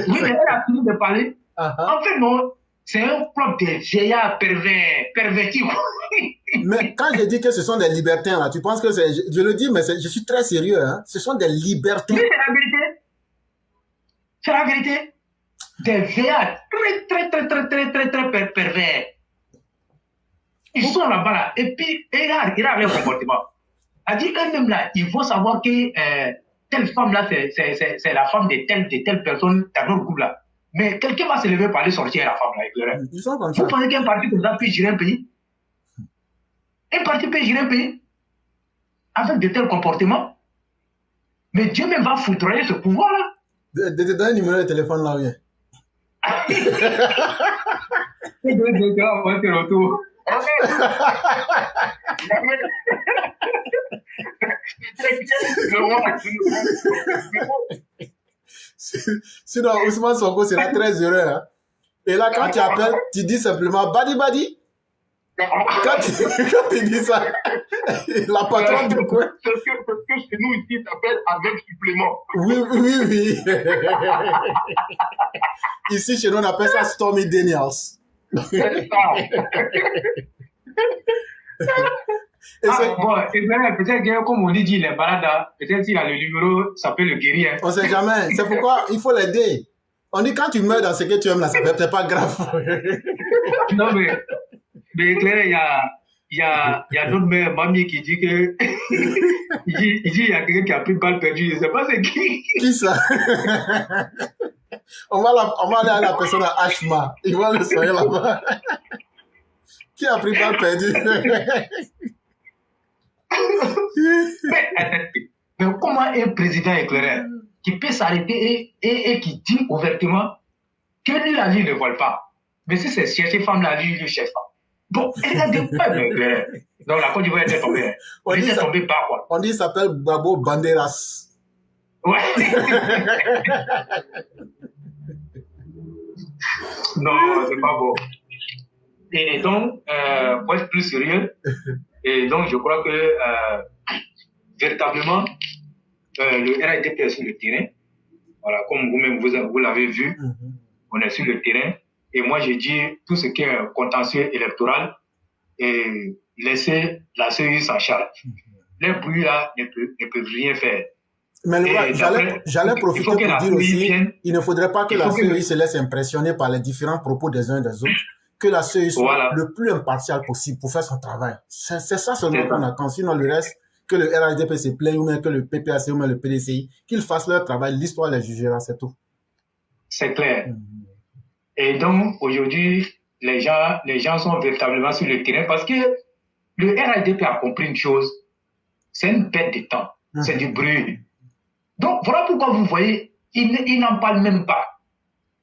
Oui, mais elle a fini de parler. En fait, non. C'est un club de vieillards pervertis. Mais quand je dis que ce sont des libertins, là, tu penses que c'est... Je le dis, mais je suis très sérieux, hein. Ce sont des libertins. Oui, c'est la vérité. C'est la vérité. Des vieillards très pervers. Ils sont là-bas, là. Et puis, il a un comportement. Elle dit eux-mêmes, là, il faut savoir que telle femme, là, c'est la femme de telle personne dans notre couple, là. Mais quelqu'un va se lever pour aller sortir la femme, là, éclairée. Ils sont comme ça. Vous pensez qu'un parti comme ça peut gérer un pays? Un parti peut gérer un pays avec de tels comportements? Mais Dieu même va foudroyer ce pouvoir-là. De te donner le numéro de téléphone, là, oui. Sinon, Ousmane Sonko sera très heureux. Hein? Et là, quand tu appelles, tu dis simplement Badi. Quand tu dis ça, la patronne du coin. Parce que chez nous ici, t'appelles avec supplément. Oui. Ici, chez nous, on appelle ça Stormy Daniels. C'est ça. Peut-être que comme on dit, les balades, peut-être s'il a le numéro, ça peut le guérir. On sait jamais. C'est pourquoi il faut l'aider. On dit quand tu meurs dans ce que tu aimes là, ça peut être pas grave. Non, mais Claire, il y a d'autres mères, mamie qui dit que il dit il y a quelqu'un qui a pris balle perdue. Je ne sais pas c'est qui. Qui ça? On va aller à la personne à Ashma. Il va le soigner là-bas. Qui a pris balle perdue? Mais comment un président éclairé qui peut s'arrêter et qui dit ouvertement que lui, la vie ne vole pas. Mais si c'est chercher femme, la vie, lui cherche pas. Donc, elle a des problèmes éclairés. Donc, la Côte d'Ivoire était tombée. Elle était tombée pas, quoi. On dit ça s'appelle Gbagbo Banderas. Ouais. Non, c'est pas bon. Et donc, pour être plus sérieux, et donc je crois que véritablement, le RAIDP est sur le terrain. Voilà, comme vous-même vous l'avez vu, on est sur le terrain. Et moi, je dis tout ce qui est contentieux électoral et laisser la CEI s'en charge. Les bruits là ne peuvent rien faire. Mais j'allais profiter pour dire aussi, il ne faudrait pas que la CEI se laisse impressionner par les différents propos des uns et des autres, que la CEI soit le plus impartial possible pour faire son travail. C'est ça seulement qu'on attend. Sinon, le reste, que le RAIDP se plaigne ou même que le PPAC ou même le PDCI, qu'ils fassent leur travail, l'histoire les jugera, c'est tout. C'est clair. Et donc, aujourd'hui, les gens sont véritablement sur le terrain parce que le RAIDP a compris une chose, c'est une perte de temps, c'est du bruit. Donc, voilà pourquoi vous voyez, ils n'en parlent même pas.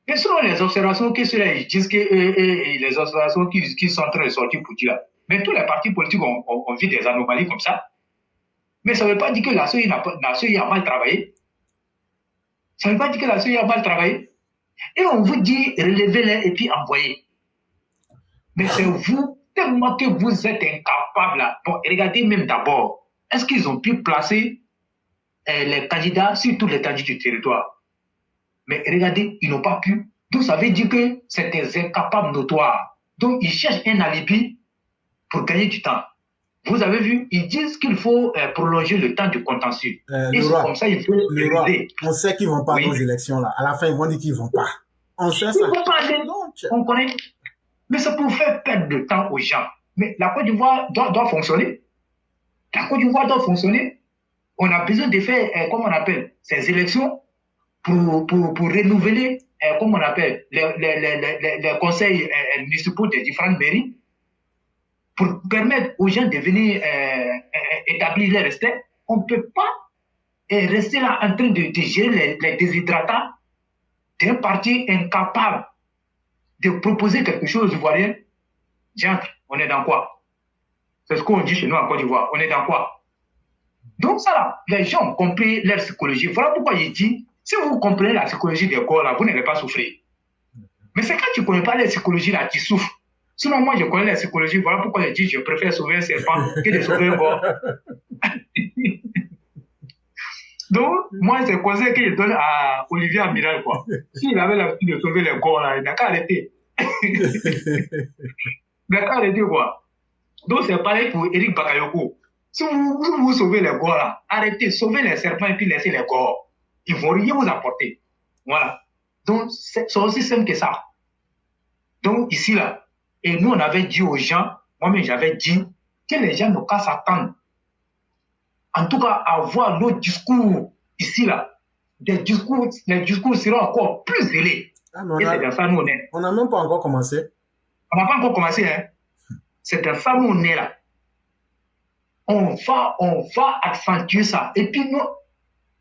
Et selon les observations que ceux-là disent que les observations qui sont en train de sortir pour dire là, mais tous les partis politiques ont vu des anomalies comme ça. Mais ça ne veut pas dire que la CEI a mal travaillé. Ça ne veut pas dire que la CEI a mal travaillé. Et on vous dit, relevez-les et puis envoyez. Mais c'est vous, tellement que vous êtes incapable là. Bon, regardez même d'abord, est-ce qu'ils ont pu placer les candidats sur tous les candidats du territoire? Mais regardez, ils n'ont pas pu. Donc ça veut dire que c'est des incapables notoires. Donc ils cherchent un alibi pour gagner du temps. Vous avez vu, ils disent qu'il faut prolonger le temps du contentieux. Et c'est comme ça il faut le on sait qu'ils ne vont pas aux élections là. À la fin, ils vont dire qu'ils ne vont pas. On sait ça. Ils vont pas aller. On connaît. Mais c'est pour faire perdre le temps aux gens. Mais la Côte d'Ivoire doit fonctionner. La Côte d'Ivoire doit fonctionner. On a besoin de faire, comment on appelle, ces élections pour renouveler, comment on appelle, les conseils municipaux des différentes mairies, pour permettre aux gens de venir établir les restes. On ne peut pas rester là en train de gérer les déshydratants d'un parti incapable de proposer quelque chose aux Ivoiriens. Tiens, on est dans quoi? C'est ce qu'on dit chez nous en Côte d'Ivoire. On est dans quoi? Donc ça là, les gens ont compris leur psychologie. Voilà pourquoi il dit, si vous comprenez la psychologie des corps là, vous n'allez pas souffrir. Mais c'est quand tu ne connais pas la psychologie là, tu souffres. Sinon moi je connais la psychologie, voilà pourquoi je dis je préfère sauver un serpent que de sauver un corps. Donc moi c'est le conseil que je donne à Olivier Amiral quoi. S'il avait l'habitude de sauver les corps là, il n'a qu'à arrêter. Il n'a qu'à arrêter quoi. Donc c'est pareil pour Eric Bakayoko. Si vous sauvez les corps là, arrêtez, sauvez les serpents et puis laissez les corps. Ils ne vont rien vous apporter. Voilà. Donc c'est aussi simple que ça. Donc ici là, et nous on avait dit aux gens, moi-même j'avais dit que les gens n'ont qu'à s'attendre. En tout cas, à voir nos discours ici là. Les discours seront encore plus élevés. Ah, et c'est dans ça nous on est. On n'a même pas encore commencé. On n'a pas encore commencé, hein. C'est dans ça nous on est là. On va accentuer ça. Et puis nous,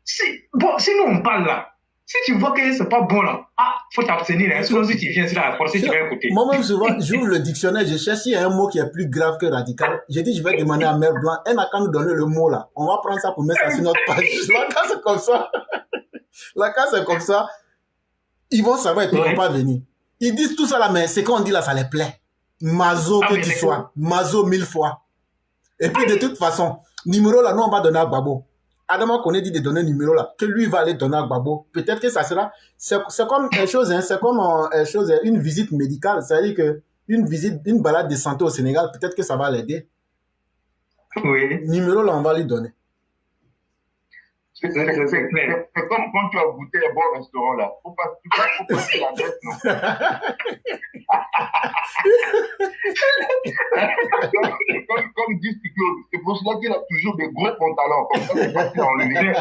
si nous on parle là, si tu vois que c'est pas bon là, faut t'abstenir, hein. Sinon si tu viens ici là, forcer, tu vas écouter. Moi-même souvent, j'ouvre le dictionnaire, je cherche s'il y a un mot qui est plus grave que radical. J'ai dit, je vais demander à Mère Blanc, elle n'a qu'à nous donner le mot là. On va prendre ça pour mettre ça sur notre page. La case c'est comme ça. La case c'est comme ça. Ils vont savoir qu'ils ne vont pas venir. Ils disent tout ça là, mais c'est qu'on dit là, ça les plaît. Mazo que tu sois. Mazo 1000 fois. Et puis de toute façon, numéro là, nous on va donner à Gbagbo. Adama Koné dit de donner un numéro là, que lui va aller donner à Gbagbo. Peut-être que ça sera, c'est comme une chose, hein, c'est comme une visite médicale. C'est-à-dire que une balade de santé au Sénégal, peut-être que ça va l'aider. Oui. Numéro là, on va lui donner. C'est comme quand tu as goûté un bon restaurant là. Faut pas passer la tête, non. comme dit Cyclone, c'est pour cela qu'il a toujours des gros pantalons. Comme ça, c'est facile à enlever.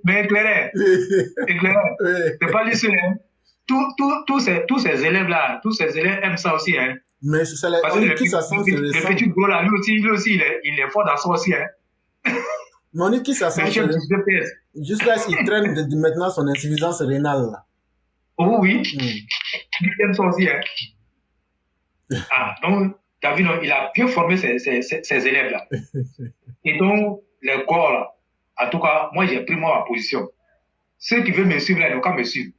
Mais Claire, c'est pas lui seul, hein. Tous ces élèves là, tous ces élèves aiment ça aussi, hein. Mais c'est la qui ça sent, le petit gros là, lui aussi, il est fort dans ça aussi, hein. Mais on dit qui ça sent, juste là, il traîne maintenant son insuffisance rénale là. Oh oui, il aime ça aussi, hein. Donc, t'as vu, non, il a bien formé ses élèves là. Et donc, les corps là, en tout cas, moi j'ai pris ma position. Ceux qui veulent me suivre là, ils n'ont qu'à me suivre.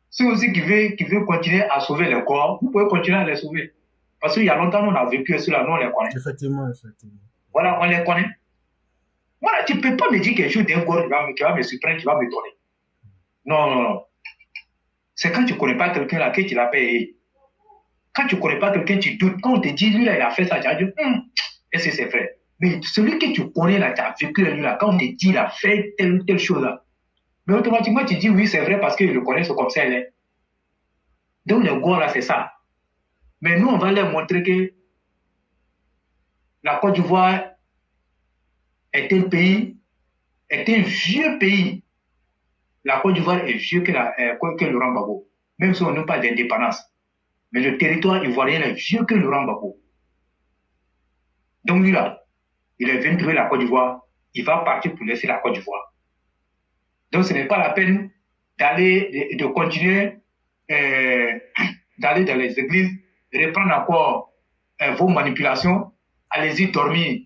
Ceux aussi qui veulent continuer à sauver les corps, vous pouvez continuer à les sauver. Parce qu'il y a longtemps, on a vécu ceux-là, nous on les connaît. Effectivement. Voilà, on les connaît. Voilà, tu ne peux pas me dire quelque chose d'un corps qui va me surprendre, qui va me donner. Non. C'est quand tu ne connais pas quelqu'un là que tu l'as payé. Quand tu ne connais pas quelqu'un, tu doutes. Quand on te dit, lui là, il a fait ça, tu as dit, est-ce que c'est vrai? Mais celui que tu connais là, tu as vécu lui là, quand on te dit, il a fait telle chose là. Mais automatiquement, tu dis, oui, c'est vrai parce qu'il le connaît, c'est comme ça, elle est. Donc, le gars là, c'est ça. Mais nous, on va leur montrer que la Côte d'Ivoire est un vieux pays. La Côte d'Ivoire est vieux que Laurent Gbagbo. Même si on n'a pas d'indépendance. Mais le territoire ivoirien est vieux que Laurent Gbagbo. Donc lui là, il est venu trouver la Côte d'Ivoire. Il va partir pour laisser la Côte d'Ivoire. Donc ce n'est pas la peine de continuer d'aller dans les églises, reprendre encore vos manipulations. Allez-y dormir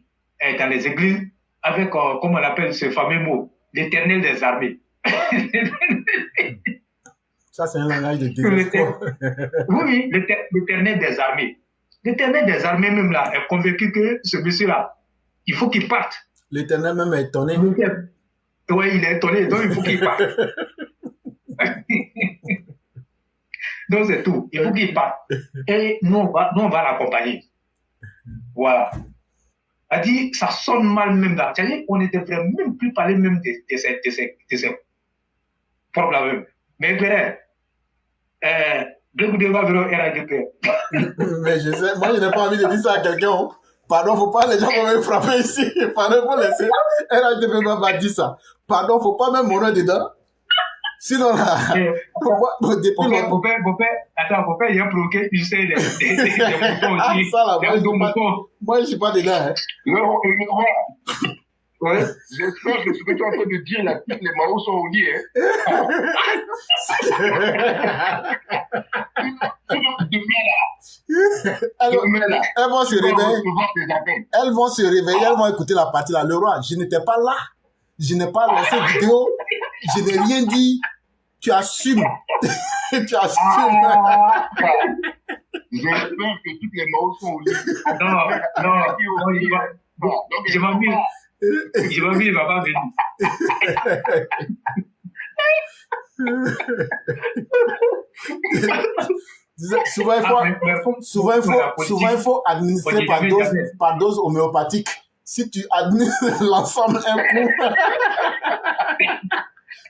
dans les églises avec, comme on appelle ce fameux mot, l'éternel des armées. Ça, c'est un langage de désespoir. Oui, l'éternel des armées. L'éternel des armées, même là, est convaincu que ce monsieur-là, il faut qu'il parte. L'Éternel même est étonné. Oui, il est étonné, donc il faut qu'il parte. Donc c'est tout, il faut qu'il parte. Et nous, on va l'accompagner. Voilà. A dit, ça sonne mal même là. C'est-à-dire qu'on ne devrait même plus parler même de ces problèmes. Mais frère, Blegoudé va vers RADP. Mais je sais, moi je n'ai pas envie de dire ça à quelqu'un. Hein. Pardon, faut pas, les gens vont me frapper ici. Pardon, faut laisser. RADP va dire ça. Pardon, faut pas mettre mon nom dedans. Sinon là, depuis longtemps. Attends, faut pas y a provoqué, tu sais, des moutons aussi. Ça là, moi je suis pas dedans. Hein. Ouais. J'espère que ce que tu es en train de dire là, toutes les Mao sont au lit. Elles vont se réveiller. Elles vont se réveiller, elles vont écouter la partie là. Le roi, je n'étais pas là. Je n'ai pas lancé vidéo. Je n'ai rien dit. Tu assumes. Tu assumes. J'espère que toutes les Mao sont au lit. Non, je m'en vais. Il va pas venir. Souvent, il faut administrer par dose homéopathique. Si tu administres l'ensemble un coup,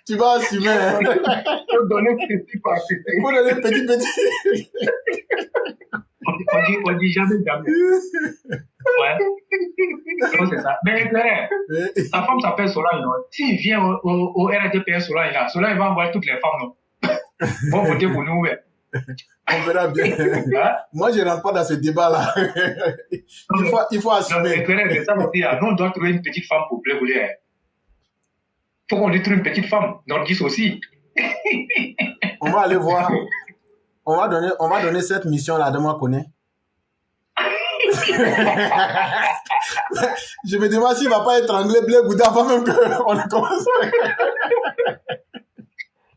tu vas assumer. Il faut donner petit par petit. Il faut donner petit. On dit jamais. Ouais. Donc c'est ça. Mais sa femme s'appelle Solange. S'il vient au RADP Solange là, Solange va envoyer toutes les femmes. Non? Bon, votez pour nous. Ouais. On verra bien. Hein? Moi, je ne rentre pas dans ce débat-là. Il faut assumer. Non, ça veut dire, nous, on doit trouver une petite femme pour Blegoudé. Il faut qu'on lui trouve une petite femme. Nordis aussi. On va aller voir. On va donner cette mission-là à Dema Koné. Je me demande s'il ne va pas étrangler Blegoudé avant même qu'on commence.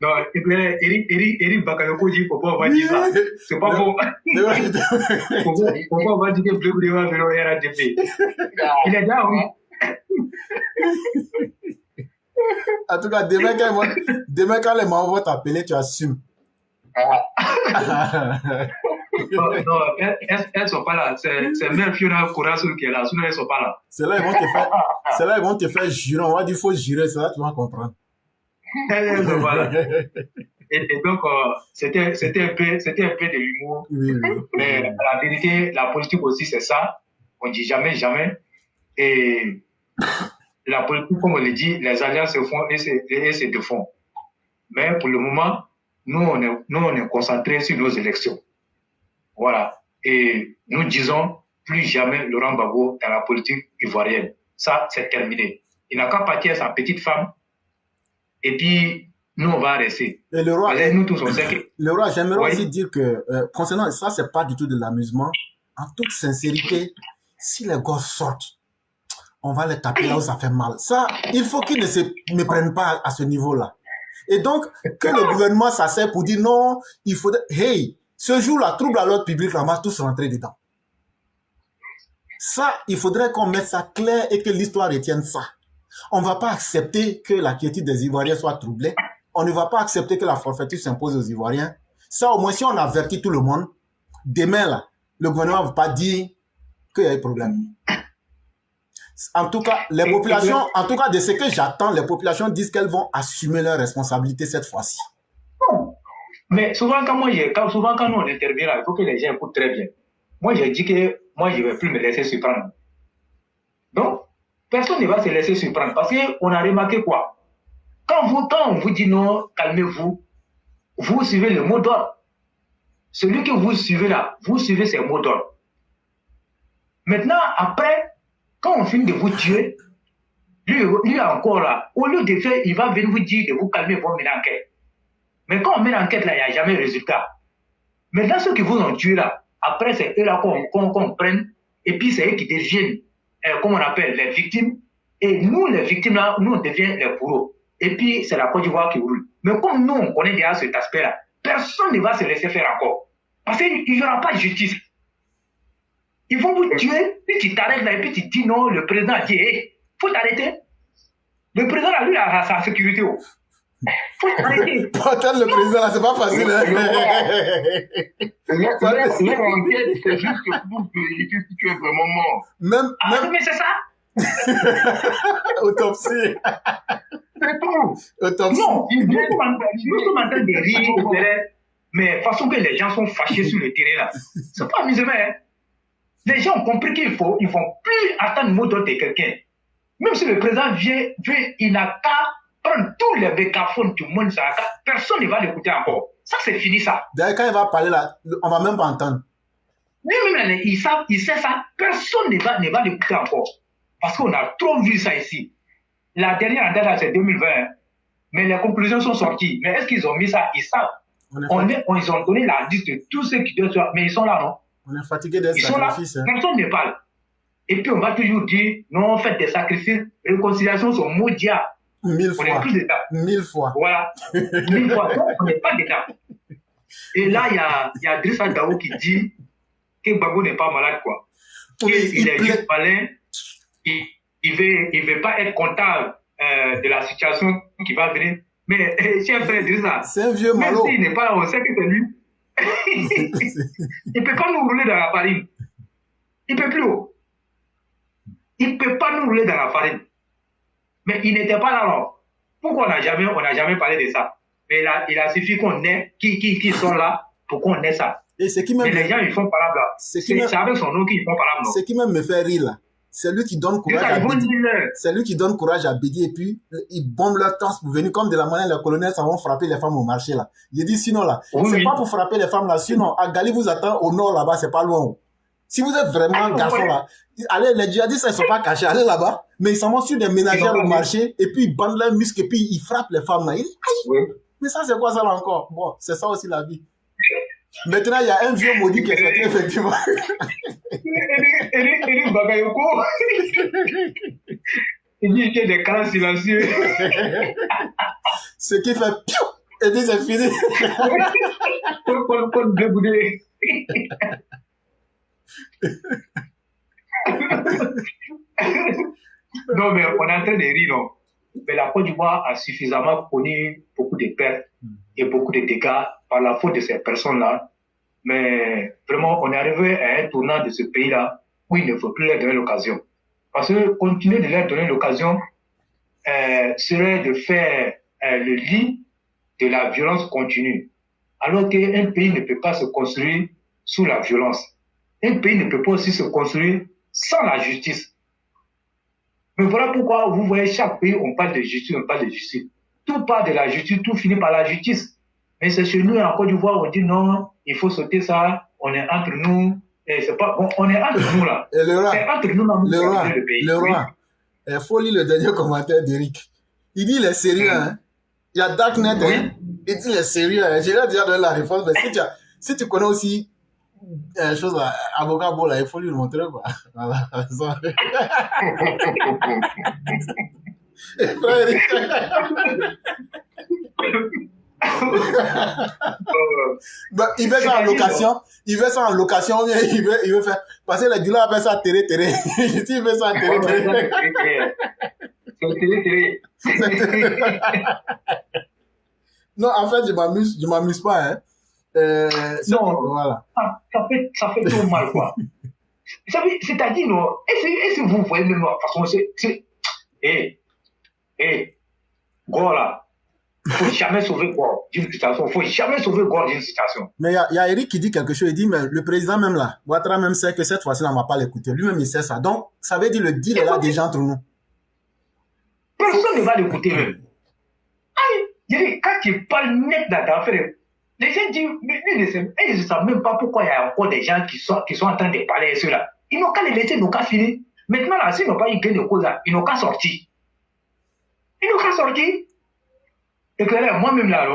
Non, Eric Bakayoko dit faut pas avoir dit ça. C'est pas bon. Faut pas avoir dit que Blegoudé va vers le RADP. Il est là, oui. En tout cas, demain quand les mamans vont t'appeler, tu assumes. Non, elles sont pas là. C'est même Fiona Kourasoul qui est là. Sinon, elles sont pas là. C'est là ils vont te faire jurer. On va dire qu'il faut jurer. C'est là que tu vas comprendre. Elles sont pas là. Et donc, c'était un peu de l'humour. Oui. Mais la vérité, la politique aussi, c'est ça. On dit jamais, jamais. Et la politique, comme on le dit, les alliances se font et se défont. Mais pour le moment, nous, on est concentrés sur nos élections. Voilà. Et nous disons plus jamais Laurent Gbagbo dans la politique ivoirienne. Ça, c'est terminé. Il n'a qu'à partir à sa petite femme. Et puis, nous, on va rester. Et le roi, nous tous, on sait que... Le roi, j'aimerais aussi dire que, concernant ça, c'est pas du tout de l'amusement. En toute sincérité, si les gosses sortent, on va les taper là où ça fait mal. Ça, il faut qu'ils ne se méprennent pas à ce niveau-là. Et donc, que le gouvernement s'asseye pour dire non, il faudrait... Hey, ce jour-là, trouble à l'ordre public, on va tous rentrer dedans. Ça, il faudrait qu'on mette ça clair et que l'histoire retienne ça. On ne va pas accepter que la quiétude des Ivoiriens soit troublée. On ne va pas accepter que la forfaiture s'impose aux Ivoiriens. Ça, au moins, si on avertit tout le monde, demain, là, le gouvernement ne va pas dire qu'il y a des problèmes. En tout cas, les populations, en tout cas, de ce que j'attends, les populations disent qu'elles vont assumer leurs responsabilités cette fois-ci. Mais souvent, quand nous on intervient là, il faut que les gens écoutent très bien. Moi, j'ai dit que moi, je ne vais plus me laisser surprendre. Donc, personne ne va se laisser surprendre parce qu'on a remarqué quoi? Quand on vous dit non, calmez-vous, vous suivez le mot d'ordre. Celui que vous suivez là, vous suivez ses mots d'ordre. Maintenant, après, quand on finit de vous tuer, lui encore là, au lieu de faire, il va venir vous dire de vous calmer pour mener enquête. Mais quand on met l'enquête là, il n'y a jamais de résultat. Maintenant, ceux qui vous ont tué là, après, c'est eux là qu'on prenne, et puis c'est eux qui deviennent, comme on appelle, les victimes. Et nous, les victimes là, nous, on devient les bourreaux. Et puis, c'est la Côte d'Ivoire qui roule. Mais comme nous, on connaît déjà cet aspect-là, personne ne va se laisser faire encore. Parce qu'il n'y aura pas de justice. Ils vont vous tuer, puis tu t'arrêtes là, et puis tu dis non, le président a dit, hey, faut t'arrêter. Le président, là, lui, a sa sécurité. Faut t'arrêter. Pour atteindre le président, là, c'est pas facile. Leur enquête, c'est juste pour vérifier si tu es vraiment mort. Même, Mais c'est ça. autopsie. C'est tout. Autopsie. Non, nous sommes en train de rire au terrain, mais façon que les gens sont fâchés sur le terrain là. C'est pas amusement, hein. Les gens ont compris qu'ils ne vont plus attendre le mot d'ordre de quelqu'un. Même si le président vient, il n'a qu'à prendre tous les mégaphones du monde, personne ne va l'écouter encore. Ça, c'est fini, ça. D'ailleurs, quand il va parler là, on va même pas entendre. Lui-même, il sait ça, personne ne va l'écouter encore. Parce qu'on a trop vu ça ici. La dernière date, c'est 2020. Mais les conclusions sont sorties. Mais est-ce qu'ils ont mis ça? Ils savent. Ils ont donné la liste de tous ceux qui doivent être. Mais ils sont là, non? On est fatigué des Ils sont là. sacrifices. Hein. Personne ne parle. Et puis on va toujours dire, non, faites des sacrifices. Réconciliation sont maudiats. 1000 On fois. n'est plus d'État. 1000 fois. Voilà. 1000 fois. Donc, on n'est pas d'État. Et là, il y a Drissa Daou qui dit que Gbagbo n'est pas malade, quoi. Il est juste malin. Il veut pas être comptable de la situation qui va venir. Mais, cher frère Drissa, c'est un vieux même malo. s'il n'est pas là, on sait que c'est lui. Il ne peut pas nous rouler dans la farine. Il ne peut plus. Il ne peut pas nous rouler dans la farine. Mais il n'était pas là, alors. Pourquoi on n'a jamais parlé de ça? Mais il a suffi qu'on ait, qui sont là, pour qu'on ait ça. Et c'est qui même. Mais les gens, ils font parable là. C'est avec son nom qu'ils font parable, non? C'est qui même me fait rire là. C'est lui qui donne courage à Bédi. C'est lui qui donne courage à Bédi et puis ils bombent leur temps pour venir comme de la manière les colonels ça vont frapper les femmes au marché là. Il dit sinon là, c'est pas pour frapper les femmes là, sinon Agali vous attend au nord là-bas, c'est pas loin. Si vous êtes vraiment un garçon là, allez, les djihadistes ils sont pas cachés, allez là-bas, mais ils s'en vont sur des ménagères au marché et puis ils bandent leurs muscles et puis ils frappent les femmes là. Il dit, aïe, mais ça c'est quoi ça là encore? Bon, c'est ça aussi la vie. Maintenant, il y a un vieux maudit qui est sorti, effectivement. Eric Bagayoko. Il dit qu'il y a des cas silencieux. Ce qui fait piou! Et puis c'est fini. Paul Bleboudé. Non, mais on est en train de rire, non. Mais la Côte d'Ivoire a suffisamment connu beaucoup de pertes et beaucoup de dégâts par la faute de ces personnes-là. Mais vraiment, on est arrivé à un tournant de ce pays-là où il ne faut plus leur donner l'occasion. Parce que continuer de leur donner l'occasion serait de faire le lit de la violence continue. Alors qu'un pays ne peut pas se construire sous la violence. Un pays ne peut pas aussi se construire sans la justice. Mais voilà pourquoi vous voyez chaque pays, on parle de justice, on parle de justice. Tout part de la justice, tout finit par la justice. Mais c'est chez nous, en Côte d'Ivoire, on dit non, il faut sauter ça, on est entre nous. Et c'est pas, on est entre nous là. Et le roi, c'est entre nous dans le pays. Le roi, il faut lire le dernier commentaire d'Eric. Il dit il est sérieux, hein. Il y a Darknet, hein. Il dit il est sérieux, hein. J'ai déjà donné la réponse, mais si tu connais aussi chose là, avocat beau là, il faut lui montrer quoi. Voilà. Bah, il veut ça en location, il veut faire, parce que les gars appellent ça téré. Il veut ça en téré. Non, en fait, je m'amuse pas, hein. Non, voilà. Ça fait trop mal, quoi. C'est-à-dire, non, est-ce que vous voyez même, de toute façon, Gore là, il ne faut jamais sauver Gore d'une situation. Il ne faut jamais sauver Gore d'une situation. Mais il y a Eric qui dit quelque chose. Il dit, mais le président même là, Ouattara même sait que cette fois-ci, on ne va pas l'écouter. Lui-même, il sait ça. Donc, ça veut dire le deal est là déjà entre nous. Personne ne va l'écouter même. Aïe, quand tu parles net d'affaires, les gens disent, mais ils ne savent même pas pourquoi il y a encore des gens qui sont en train de parler de cela. Ils n'ont qu'à les laisser, ils n'ont qu'à finir. Maintenant, là, s'ils n'ont pas eu gain de cause, ils n'ont qu'à sortir. Ils n'ont qu'à sortir. Et que là, moi-même, là,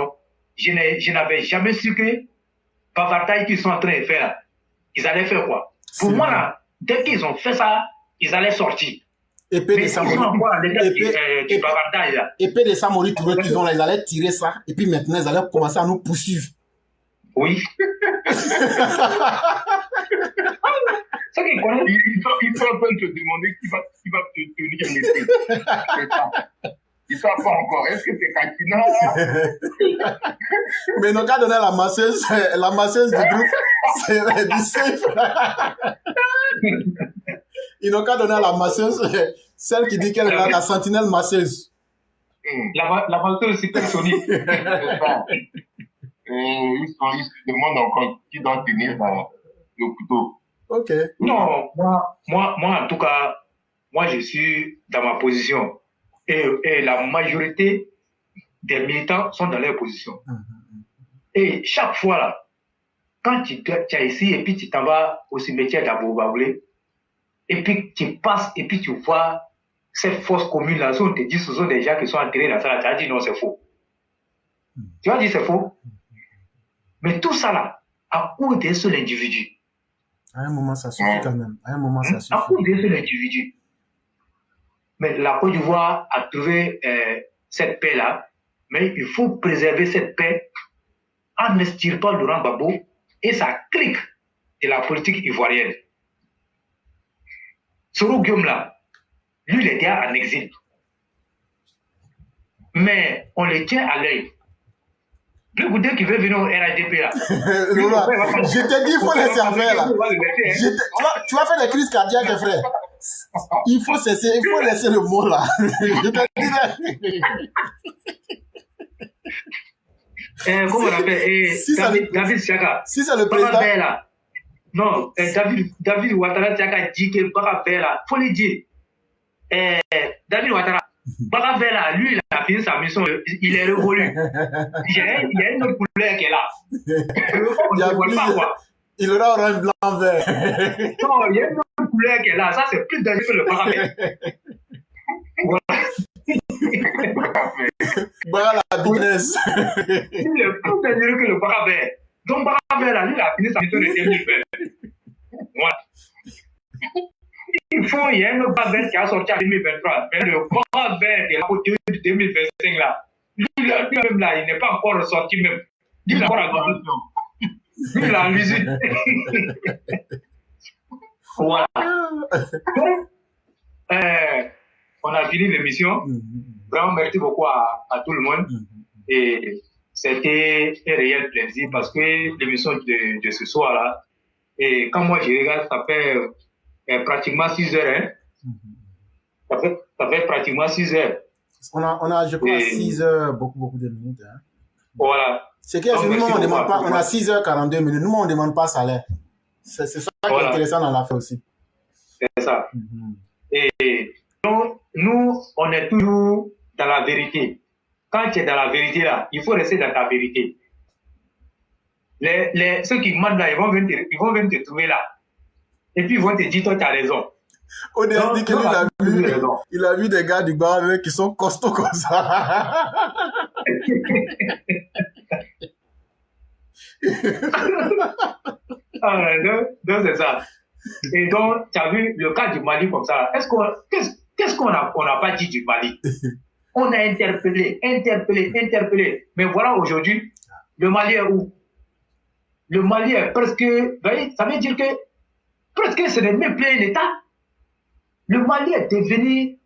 je n'avais jamais su que Bavartaï qu'ils sont en train de faire, ils allaient faire quoi? Pour moi, là, dès qu'ils ont fait ça, ils allaient sortir. Épée de Samori. Épée de Samori, ils allaient tirer ça, et puis maintenant, ils allaient commencer à nous poursuivre. Oui. Ceux qui connaissent. Ils sont en train de te demander qui va te tenir les pieds. C'est ça. Ils ne savent pas encore. Est-ce que c'est Katina? Mais ils n'ont qu'à donner la masseuse du groupe, c'est du safe. Ils n'ont qu'à donner à la masseuse, celle qui dit qu'elle est la sentinelle masseuse. La masseuse supersonique. C'est ça. Ils se demandent encore qui doit tenir le couteau. Ok. Non, moi, en tout cas, moi, je suis dans ma position. Et la majorité des militants sont dans leur position. Et chaque fois, là, quand tu es ici et puis tu t'en vas au cimetière d'Abou-Baoulé, et puis tu passes et puis tu vois cette fosse commune là, on te dit ce sont des gens qui sont enterrés dans ça, tu as dit non, c'est faux. Tu as dit c'est faux. Mais tout ça là, à cause d'un seul individu. À un moment, ça suffit quand même. À un moment, ça suffit. À cause d'un seul individu. Mais la Côte d'Ivoire a trouvé cette paix-là, mais il faut préserver cette paix en n'extirpant Laurent Gbagbo et sa clique de la politique ivoirienne. Soro Guillaume là, lui, il était en exil. Mais on le tient à l'œil. Le goûter qui veut venir au RADP là. Je t'ai dit, il faut laisser faire là. Tu vas faire des crises cardiaques, frère. Il faut cesser, il faut laisser le mot là. Je t'ai dit là. Comment on appelle David Siaka. Si c'est le président. Là. Non, David Ouattara Siaka dit que Bakabé là, il faut le dire. David Ouattara, Bakabé là, lui, il a fini sa mission, il est révolu. Il y a une autre couleur qui est là. On ne voit pas quoi. Il aura orange, blanc, vert. Non, il y a une autre couleur qui est là. Ça, c'est plus dangereux que le Bakabé. Voilà. Voilà la business. Il est plus dangereux que le Bakabé. Donc, Bakabé là, lui, il a fini sa mission de 2020. Voilà. Il y a un autre Bakabé qui a sorti en 2023. Mais le Bakabé de la côté de 2025 là, lui-même là, il n'est pas encore ressorti même. Il est encore en condition. Lui, il a en usine. Voilà. Donc, on a fini l'émission. Vraiment, merci beaucoup à tout le monde. Et c'était un réel plaisir parce que l'émission de ce soir-là, et quand moi je regarde, ça fait pratiquement 6 heures. Hein? Ça fait pratiquement 6 heures. On a je crois, 6 heures, beaucoup de minutes. Hein? Voilà. C'est que nous, on demande pas, on a 6h42 minutes. Nous, on ne demande pas salaire. C'est ça qui est intéressant dans l'affaire aussi. C'est ça. Et donc, nous, on est toujours dans la vérité. Quand tu es dans la vérité, là, il faut rester dans ta vérité. Ceux qui demandent là, ils vont venir te trouver là. Et puis, ils vont te dire, toi, tu as raison. On a dit qu'il a vu des gars du bar qui sont costauds comme ça. Donc c'est ça. Et donc, tu as vu le cas du Mali comme ça. Qu'est-ce qu'on n'a pas dit du Mali? On a interpellé. Mais voilà, aujourd'hui, le Mali est où? Le Mali est presque... Ça veut dire que presque ce n'est même plus un État. Le Mali est devenu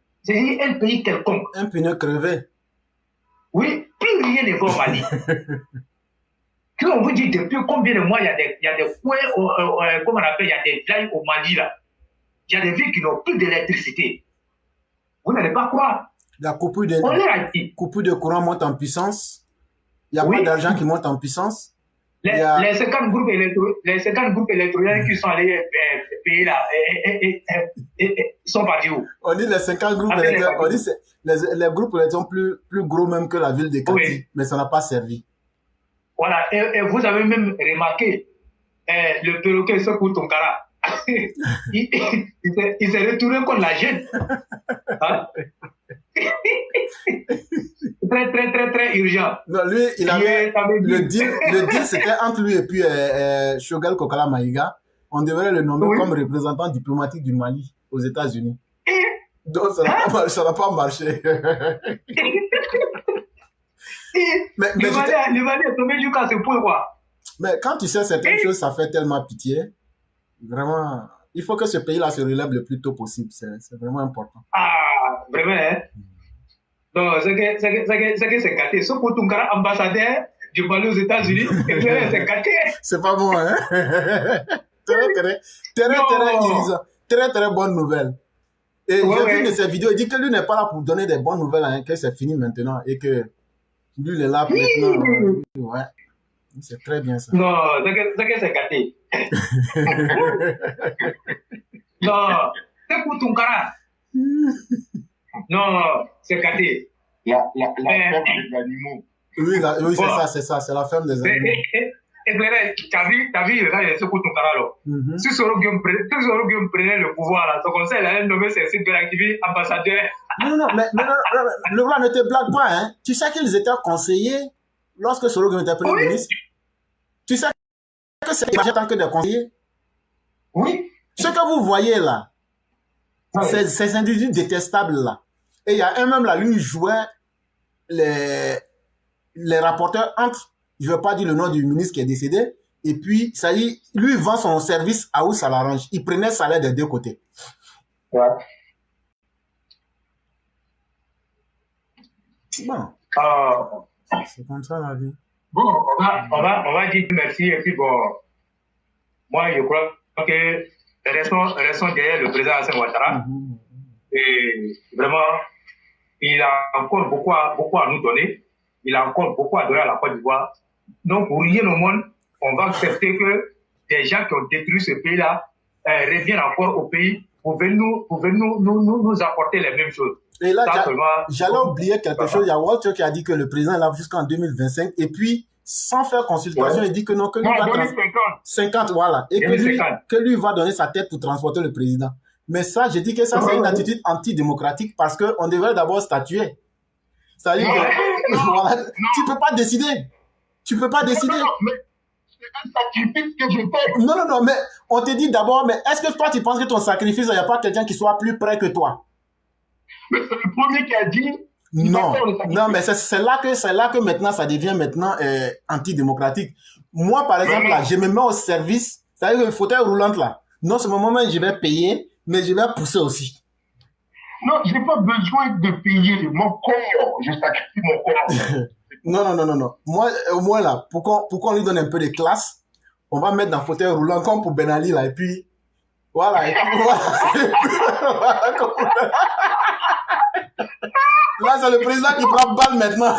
un pays quelconque. Un pneu crevé. Oui, plus rien ne va au Mali. Puis on vous dit depuis combien de mois il y a des coins, comment on appelle, il y a des villages au Mali là. Il y a des villes qui n'ont plus d'électricité. Vous n'allez pas croire. La coupure de courant monte en puissance. Il n'y a pas d'argent qui monte en puissance. Les 50 groupes électrogènes qui sont allés payer là, sont partis où? On dit les 50 groupes électrogènes, on dit les groupes électrogènes sont plus gros même que la ville de Kati, mais ça n'a pas servi. Voilà, et vous avez même remarqué, le perroquet Sekou Tonkara, il s'est retourné contre la jeune. Hein? Très urgent. Non, lui, il avait le deal c'était entre lui et puis Choguel Kokala Maïga. On devrait le nommer comme représentant diplomatique du Mali aux États-Unis. Donc ça n'a pas marché. Le Mali est tombé jusqu'à ce point, quoi. Mais quand tu sais certaines choses, ça fait tellement pitié. Vraiment, Il faut que ce pays-là se relève le plus tôt possible. C'est vraiment important. Ah, vraiment, hein? Non, c'est que c'est gâté. Ce pour Tunkara, ambassadeur du Mali aux États-Unis, c'est gâté. C'est pas bon, hein? Très, très bonne nouvelle. Et j'ai vu de ces vidéos, il dit que lui n'est pas là pour donner des bonnes nouvelles, hein, que c'est fini maintenant et que lui, il est là maintenant. Ouais. C'est très bien ça. Non, c'est que c'est gâté. Non, c'est pour Tunkara. Non, c'est gâté. La ferme des animaux. Oui, c'est ça, c'est la ferme des animaux. Et t'as vu, c'est pour Tunkara là. Si Soroguem prenait le pouvoir là, son conseil allait nommer ses sites de l'activité ambassadeur. Non, mais le roi ne te blague pas, hein. Tu sais qu'ils étaient conseillers lorsque Soroguem était premier ministre. Tu sais que c'est en tant que des conseillers. Oui. Ce que vous voyez là, ces individus détestables là. Et il y a un même là, lui jouait les rapporteurs entre, je ne veux pas dire le nom du ministre qui est décédé, et puis ça y est, lui vend son service à où ça l'arrange. Il prenait salaire des deux côtés. Ouais. Bon. C'est comme ça la vie. Bon, on va dire merci et puis bon, moi je crois que restons derrière le président Alassane Ouattara. Et vraiment, il a encore beaucoup à nous donner. Il a encore beaucoup à donner à la Côte d'Ivoire. Donc, pour rien au monde, on va accepter que des gens qui ont détruit ce pays-là reviennent encore au pays pour venir nous apporter les mêmes choses. Et là, j'allais oublier quelque chose. Il y a Walter qui a dit que le président est là jusqu'en 2025. Et puis, sans faire consultation, il dit que non, que lui va 50, voilà. Et que lui va donner sa tête pour transporter le président. Mais ça, je dis que ça, c'est une attitude antidémocratique parce qu'on devrait d'abord statuer. C'est-à-dire que voilà, tu peux pas décider. Tu peux pas décider. Non, mais c'est un sacrifice que je fais. Non, mais on te dit d'abord, mais est-ce que toi, tu penses que ton sacrifice, il n'y a pas quelqu'un qui soit plus près que toi? Mais c'est le premier qui a dit. Non, mais c'est là que maintenant, ça devient maintenant antidémocratique. Moi, par exemple, là, je me mets au service, c'est-à-dire que le fauteuil roulant là, non seulement je vais payer, mais je vais pousser aussi. Non, je n'ai pas besoin de payer mon corps. Je sacrifie mon corps. Non. Moi, au moins là, pour qu'on lui donne un peu de classe, on va mettre dans le fauteuil roulant comme pour Ben Ali là, et puis voilà. Là, c'est le président qui prend balle maintenant.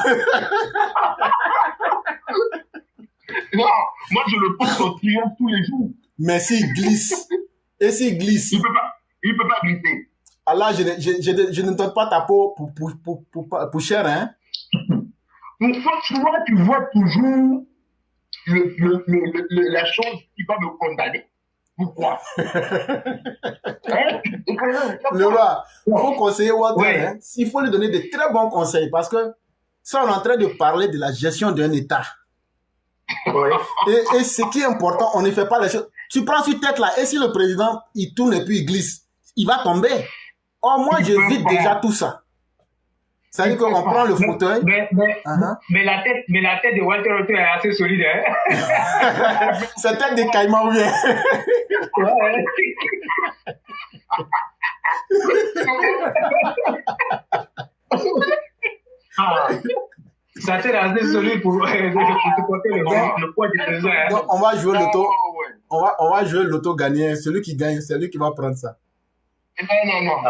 Non, moi je le pousse au triomphe tous les jours. Mais s'il glisse, et s'il glisse, il peut pas glisser. Alors, je ne donne pas ta peau pour cher, hein? Donc, franchement, tu vois toujours la chose qui va me condamner. Pourquoi? Le roi, il faut conseiller Walter, hein? Il faut lui donner de très bons conseils parce que ça, on est en train de parler de la gestion d'un État. Et ce qui est important, on ne fait pas les choses. Tu prends sur tête là, et si le président, il tourne et puis il glisse, il va tomber. Oh, moi, j'évite déjà tout ça. C'est-à-dire qu'on prend le fauteuil. Mais la tête de Walter Otto est assez solide, hein? C'est tête de caïman ou bien? Ça tête assez solide pour supporter le poids du président. Donc, on va jouer l'auto. On va jouer l'auto gagnant. Celui qui gagne, c'est lui qui va prendre ça. Non.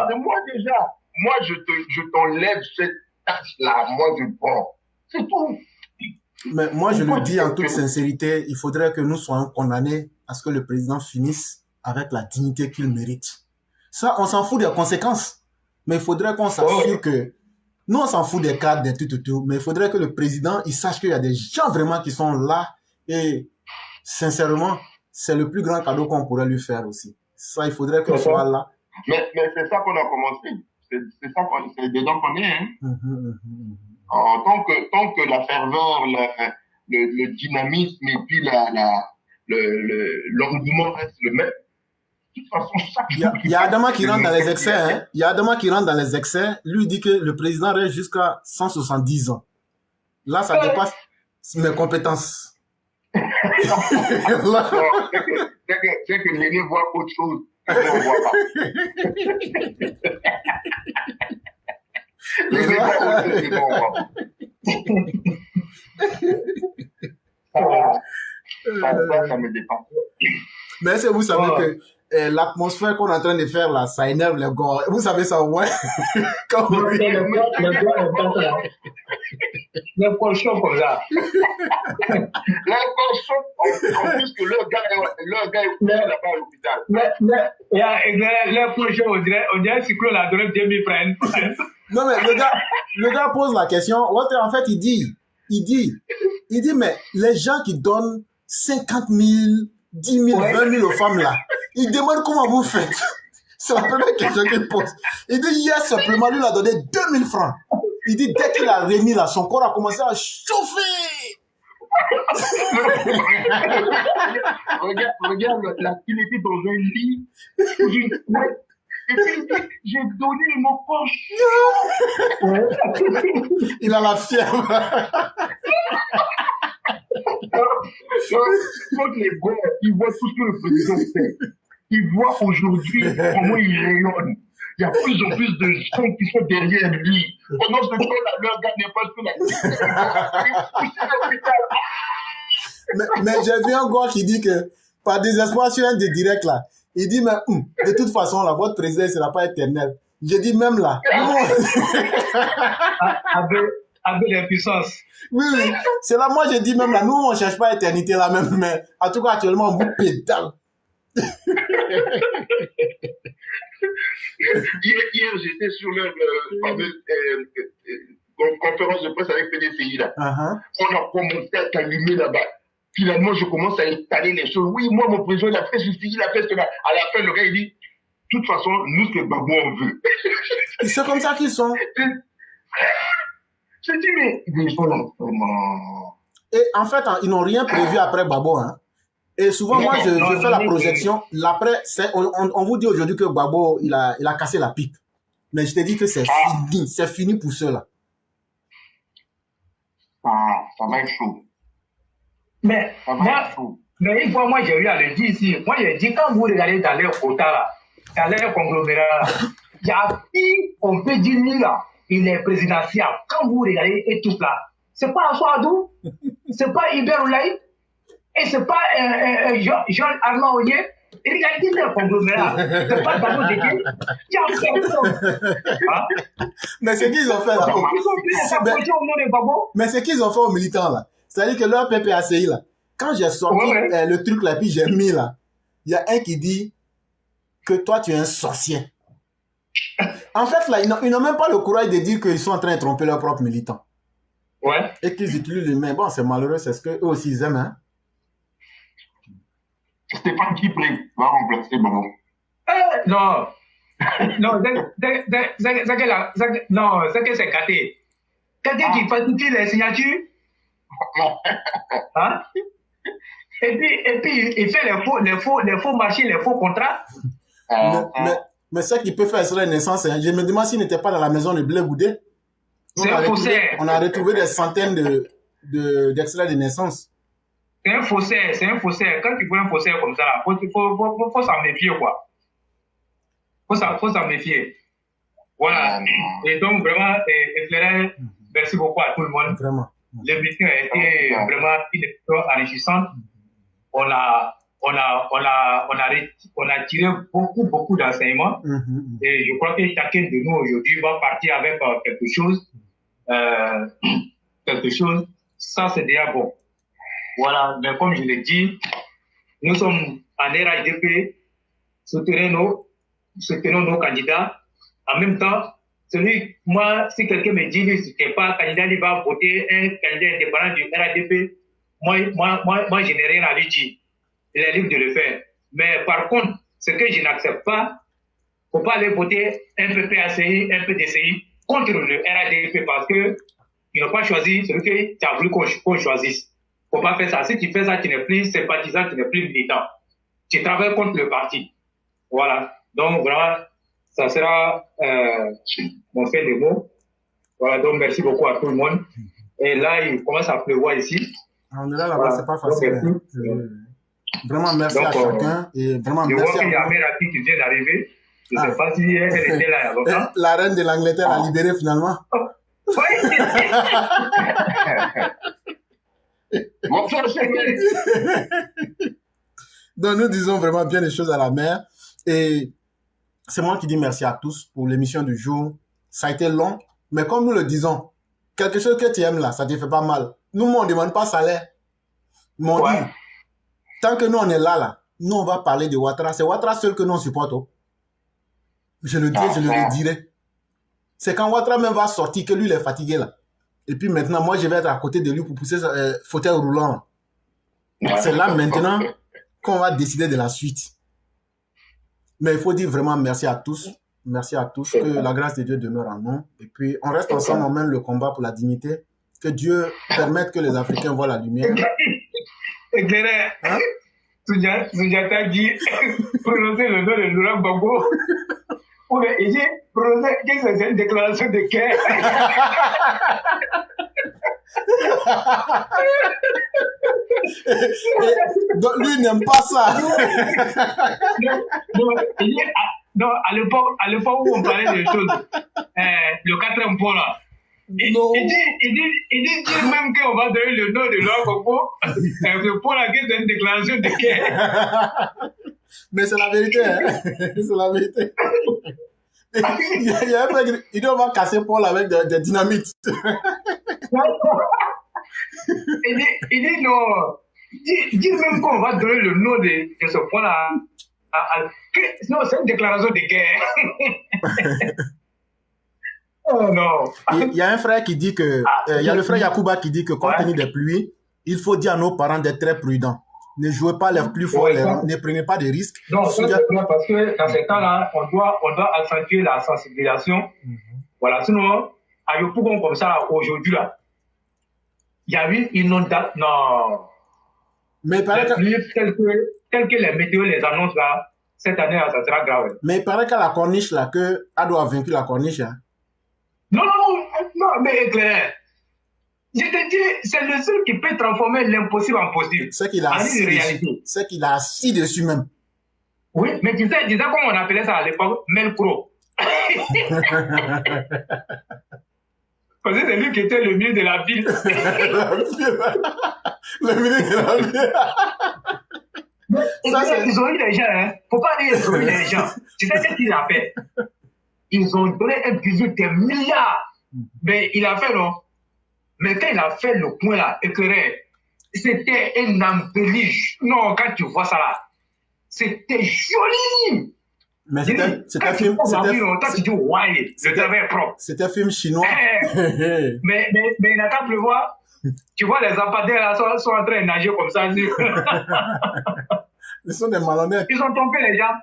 Mais moi déjà, je t'enlève cette tâche-là. Moi, je prends. C'est tout. Mais moi, je le dis en toute sincérité, il faudrait que nous soyons condamnés à ce que le président finisse avec la dignité qu'il mérite. Ça, on s'en fout des conséquences. Mais il faudrait qu'on s'assure que... Nous, on s'en fout des cadres, des tout. Mais il faudrait que le président, il sache qu'il y a des gens vraiment qui sont là. Et sincèrement, c'est le plus grand cadeau qu'on pourrait lui faire aussi. Ça, il faudrait qu'il soit là. Mais c'est ça qu'on a commencé. C'est dedans qu'on est. Hein. Tant que la ferveur, le dynamisme et puis l'engouement reste le même. De toute façon, il y a Adama qui rentre dans les excès. Hein. Il y a Adama qui rentre dans les excès. Lui dit que le président reste jusqu'à 170 ans. Là, ça dépasse mes compétences. C'est que l'aîné voit autre chose. ne m'envoie pas. Les gars aussi ne m'envoient pas. Ça me dépasse. Mais est-ce que vous savez que l'atmosphère qu'on est en train de faire là, ça énerve les gars. Vous savez ça au moins? Quand vous... Les cochons comme ça. Les cochons, en plus que leur gars est là-bas à l'hôpital. Les cochons, on dirait cyclone a donné 2000 francs. Non mais le gars pose la question. Walter, en fait, il dit, mais les gens qui donnent 50 000, 10 000, 20 000 aux femmes là, ils demandent comment vous faites. C'est la première question qu'il pose. Il dit, hier simplement, lui, il a donné 2000 francs. Il dit, dès qu'il a remis là, son corps a commencé à chauffer. regarde, il était dans un lit, sous une couette. Et puis il dit, j'ai donné mon corps chaud. Il a la fièvre. Quand les gars, ils voient tout ce que le président fait, ils voient aujourd'hui comment il rayonne. Il y a plus en plus de gens qui sont derrière lui. Pendant ce temps-là, leur gars n'est pas sur la mais j'ai vu un gars qui dit que, par désespoir sur un des directs là, il dit, mais de toute façon, là, votre président ne sera pas éternel. J'ai dit, même là. Avec l'impuissance. Oui. C'est là, moi, j'ai dit, même là, nous, on ne cherche pas l'éternité là même, mais en tout cas, actuellement, on vous pédale. Hier, j'étais sur leur conférence de presse avec PDCI là. On a commencé à t'allumer là-bas. Finalement, je commence à étaler les choses. Oui, moi, mon président, il a fait ceci, il a fait cela. À la fin, le gars, il dit, de toute façon, nous, c'est Gbagbo, on veut. C'est comme ça qu'ils sont. Je dis, mais ils sont là, vraiment. Et en fait, ils n'ont rien prévu après Gbagbo, hein. Et souvent, moi, je fais la projection. L'après, on vous dit aujourd'hui que Gbagbo, il a cassé la pipe. Mais je te dis que c'est fini. C'est fini pour ceux-là. Ça va être chaud. Mais une fois, moi, j'ai eu à le dire ici. Moi, j'ai dit, quand vous regardez dans les quotas, là, dans les conglomérats, il y a qui, on peut dire, lui, là, il est présidentiel. Quand vous regardez et tout là, c'est pas Aswadou, c'est pas Iber Oulaï, et c'est pas Jean-Armand Oye. Et regardez les conglomérats. C'est pas Gbagbo Deke. Il y a personne. Mais c'est qu'ils ont fait là. Mais c'est qu'ils ont fait aux militants là. C'est-à-dire que leur PPACI là, quand j'ai sorti le truc là, puis j'ai mis là, il y a un qui dit que toi tu es un sorcier. En fait là, ils n'ont même pas le courage de dire qu'ils sont en train de tromper leurs propres militants. Ouais. Et qu'ils utilisent les mains. Bon, c'est malheureux, c'est ce qu'eux aussi ils aiment, hein. Stéphane Kipré va remplacer Gbagbo. Non. Non, c'est que c'est Katé. Katé qui falsifie les signatures. Hein? Et puis il fait les faux marchés, les faux contrats. Mais ça qu'il peut faire sur la naissance, hein. Je me demande s'il n'était pas dans la maison de Blé Goudé. C'est un faussaire. On a retrouvé des centaines d'extraits de naissance. C'est un faussaire. Quand tu vois un faussaire comme ça, faut s'en méfier, quoi. Faut s'en méfier. Voilà. Et donc, vraiment, Flairel, merci beaucoup à tout le monde. Vraiment. L'émission a été vraiment une émission enrichissante. On a tiré beaucoup d'enseignements. Et je crois que chacun de nous aujourd'hui va partir avec quelque chose. Ça, c'est déjà bon. Voilà, mais comme je l'ai dit, nous sommes en RHDP, soutenons nos candidats. En même temps, moi, si quelqu'un me dit qu'il n'est pas candidat, il va voter un candidat indépendant du RHDP, moi, je n'ai rien à lui dire. Il est libre de le faire. Mais par contre, ce que je n'accepte pas, il ne faut pas aller voter un PPACI, un PDCI contre le RHDP parce qu'ils n'ont pas choisi celui que tu as voulu qu'on choisisse. Il ne faut pas faire ça. Si tu fais ça, tu n'es plus sympathisant, tu n'es plus militant. Tu travailles contre le parti. Voilà. Donc, vraiment, ça sera mon fait de mots. Voilà, donc merci beaucoup à tout le monde. Et là, il commence à pleuvoir ici. On est là-bas, c'est pas facile. Vraiment, merci à chacun. Et vraiment, je merci vois qu'il y a vous. Merapi qui vient d'arriver. Je ne sais pas si elle était là il y a longtemps. La reine de l'Angleterre l'a libérée finalement. Oui. Donc, nous disons vraiment bien les choses à la mère. Et c'est moi qui dis merci à tous pour l'émission du jour. Ça a été long, mais comme nous le disons, quelque chose que tu aimes là, ça ne te fait pas mal. Nous, on ne demande pas salaire. Mais on dit, tant que nous, on est là, nous, on va parler de Ouattara. C'est Ouattara seul que nous, on supporte. Oh. Je le dis, je le redirai. C'est quand Ouattara même va sortir que lui, il est fatigué là. Et puis maintenant, moi, je vais être à côté de lui pour pousser fauteuil roulant. C'est là maintenant qu'on va décider de la suite. Mais il faut dire vraiment merci à tous. Merci à tous. Que la grâce de Dieu demeure en nous. Et puis, on reste ensemble, on mène le combat pour la dignité. Que Dieu permette que les Africains voient la lumière. Éclairé, hein? Soundiata dit prononcer le nom de Laurent Gbagbo. Ou bien, il dit prononcer que c'est une déclaration de guerre. Donc, lui, il n'aime pas ça. Non, à l'époque où on parlait des choses, le quatrième point là, il dit même qu'on va donner le nom de Laurent Gbagbo, ce point là, c'est une déclaration de guerre. Mais c'est la vérité, hein? C'est la vérité. Il y a un frère qui dit on va casser Paul avec des dynamites. Il dit non. Dis même qu'on va donner le nom de ce point-là. Non, c'est une déclaration de guerre. Oh non. Il y a un frère qui dit que. Il y a le frère Yacouba qui dit que compte tenu des pluies, il faut dire à nos parents d'être très prudents. Ne jouez pas les plus forts, ne prenez pas de risques. Non, c'est bien parce que dans ces temps-là, on doit accentuer la sensibilisation. Voilà, sinon, à Yopougon comme ça, aujourd'hui, là, il y a eu une inondation. Non. Mais les pluies telles que les météos les annoncent là, cette année, là, ça sera grave. Mais il paraît qu'à la corniche, là, que Ado a vaincu la corniche. Hein. Non, mais Claire. Je te dis, c'est le seul qui peut transformer l'impossible en possible. C'est qu'il a assis dessus même. Oui, mais tu sais comment on appelait ça à l'époque? Melcro. Parce que c'est lui qui était le milieu de la ville. Le milieu de la ville. Ils ont eu les gens, hein. Faut pas dire qu'ils ont eu les gens. Tu sais ce qu'il a fait? Ils ont donné un budget de milliards. Mais il a fait, non? Mais quand il a fait le point là, éclairé, c'était un embelliche. Non, quand tu vois ça là, c'était joli. Mais c'était un film. Le travail est propre. C'était un film chinois. Mais il n'a qu'à pleuvoir. Tu vois, les empateurs là sont en train de nager comme ça. Ils sont des malhonnêtes. Ils ont trompé les gens.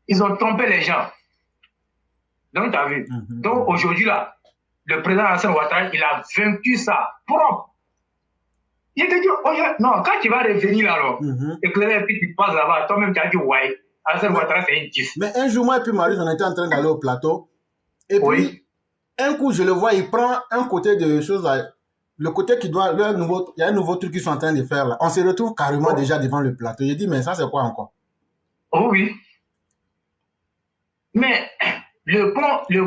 Ils ont trompé les gens. Donc, tu as vu. Donc, aujourd'hui là, le président Alassane Ouattara, il a vaincu ça propre. Il te dit, oh, non, quand tu vas revenir là, éclairé, puis tu passes là-bas, toi-même tu as dit, ouais, Alassane Ouattara, c'est un 10. Mais un jour, moi et puis Marius, on était en train d'aller au plateau. Et puis, un coup, je le vois, il prend un côté de choses là. Le côté qui doit, il y a un nouveau truc qu'ils sont en train de faire là. On se retrouve carrément déjà devant le plateau. J'ai dit, mais ça, c'est quoi encore? Oh oui. Mais le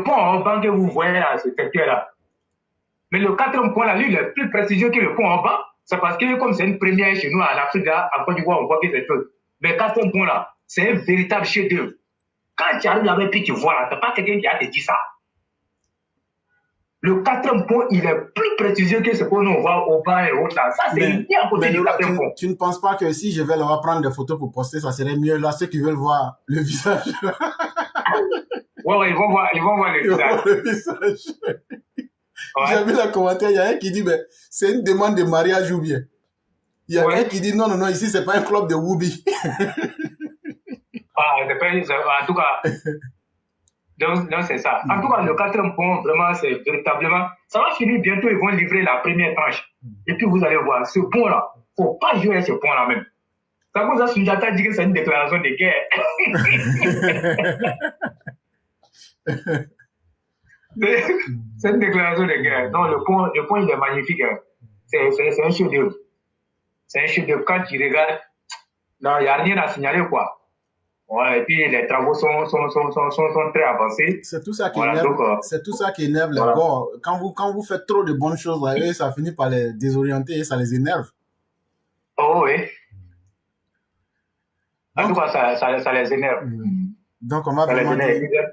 pont en bas que vous voyez là, ce secteur-là. Mais le quatrième point là, lui, il est plus prestigieux que le pont en bas. C'est parce que comme c'est une première chez nous en Afrique, là, en Côte d'Ivoire, on voit que c'est chose. Mais le quatrième point là, c'est un véritable chef-d'œuvre. Quand tu arrives là-bas et puis tu vois là, c'est pas quelqu'un qui a te dit ça. Le quatrième point, il est plus prestigieux que ce qu'on voit au bas et autres là. Ça, c'est bien à côté du quatrième point. Tu ne penses pas que si je vais leur prendre des photos pour poster, ça serait mieux là, ceux qui veulent voir le visage? Ouais, ils vont voir le visage. J'ai vu le commentaire, il y a un qui dit, ben, c'est une demande de mariage ou bien. Il y a un qui dit, non, ici, c'est pas un club de Woubi. En tout cas, donc c'est ça. En tout cas, le quatrième point, vraiment, c'est véritablement, ça va finir bientôt, ils vont livrer la première tranche. Et puis, vous allez voir, ce point-là, faut pas jouer à ce point-là même. Ça vous a Soundiata dit que c'est une déclaration de guerre. C'est une déclaration de guerre. Non, le point, il est magnifique. Hein. C'est un chef-d'œuvre. C'est un chef de quand tu regardes, non, il n'y a rien à signaler, quoi. Ouais, et puis les travaux sont très avancés. C'est tout ça qui Voilà, énerve, donc, c'est tout ça qui énerve les voilà. gars. Quand vous faites trop de bonnes choses, là, eux, ça finit par les désorienter et ça les énerve. Oh oui. En Donc, tout cas, ça les énerve. donc on va Ça les vraiment énerve. dire,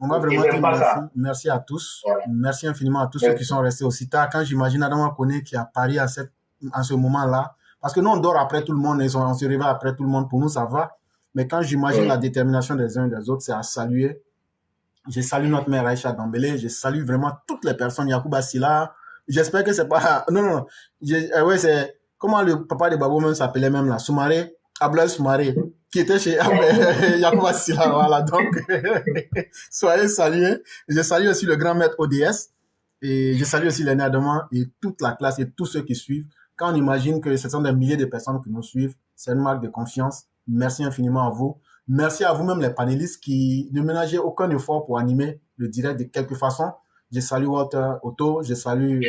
on va vraiment Ils dire n'aiment pas merci. ça. Merci à tous. Voilà. Merci infiniment à tous ceux qui sont restés aussi tard. Quand j'imagine Adama Kone qui a pari à ce moment-là, parce que nous, on dort après tout le monde et on se réveille après tout le monde. Pour nous, ça va. Mais quand j'imagine la détermination des uns et des autres, c'est à saluer. Je salue notre mère Aïcha Dambélé. Je salue vraiment toutes les personnes. Yacouba Silla. J'espère que c'est pas... Non. Ouais, c'est... Comment le papa de Babo même s'appelait même là? Soumaré. Ablaï Soumaré. Qui était chez Yacouba Silla. Voilà. Donc, soyez salués. Je salue aussi le grand maître ODS. Et je salue aussi les Adama et toute la classe et tous ceux qui suivent. Quand on imagine que ce sont des milliers de personnes qui nous suivent, c'est une marque de confiance. Merci infiniment à vous. Merci à vous-même les panélistes qui ne ménagez aucun effort pour animer le direct de quelque façon. Je salue Walter Otto, je salue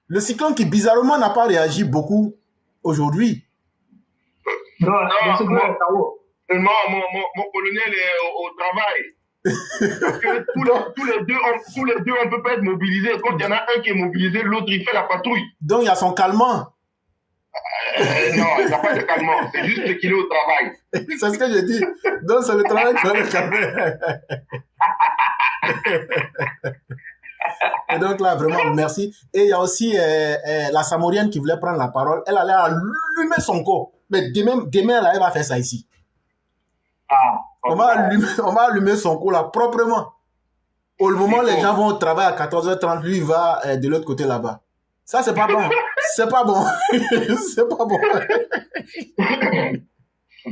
le cyclone qui bizarrement n'a pas réagi beaucoup aujourd'hui. Non, mon colonel est au travail. Parce que tous les deux, on ne peut pas être mobilisés. Quand il y en a un qui est mobilisé, l'autre, il fait la patrouille. Donc, il y a son calmant. Non, il n'y a pas de calmant. C'est juste qu'il est au travail. C'est ce que je dis. Donc, c'est le travail qui va le calmer. Et donc là, vraiment, merci. Et il y a aussi la Samorienne qui voulait prendre la parole. Elle allait allumer son corps. Mais demain là, elle va faire ça ici. On va allumer son cou là proprement. Au moment où les gens vont au travail à 14h30, lui il va de l'autre côté là-bas. Ça, c'est pas bon. C'est pas bon. C'est pas bon.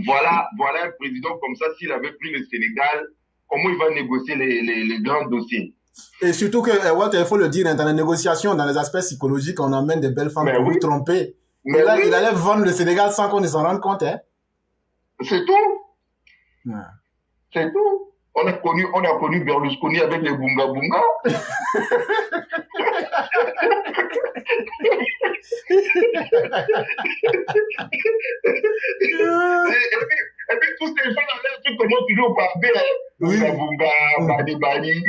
Voilà un président comme ça, s'il avait pris le Sénégal, comment il va négocier les grands dossiers? Et surtout que, Walter, il faut le dire, dans les négociations, dans les aspects psychologiques, on amène des belles femmes pour vous tromper. Mais là, il allait vendre le Sénégal sans qu'on ne s'en rende compte. Hein? C'est tout. Ouais. C'est tout. On a connu Berlusconi avec les Bunga Bunga. et puis tous ces gens là, tu commences toujours par B. Bunga Bunga, Badi Badi.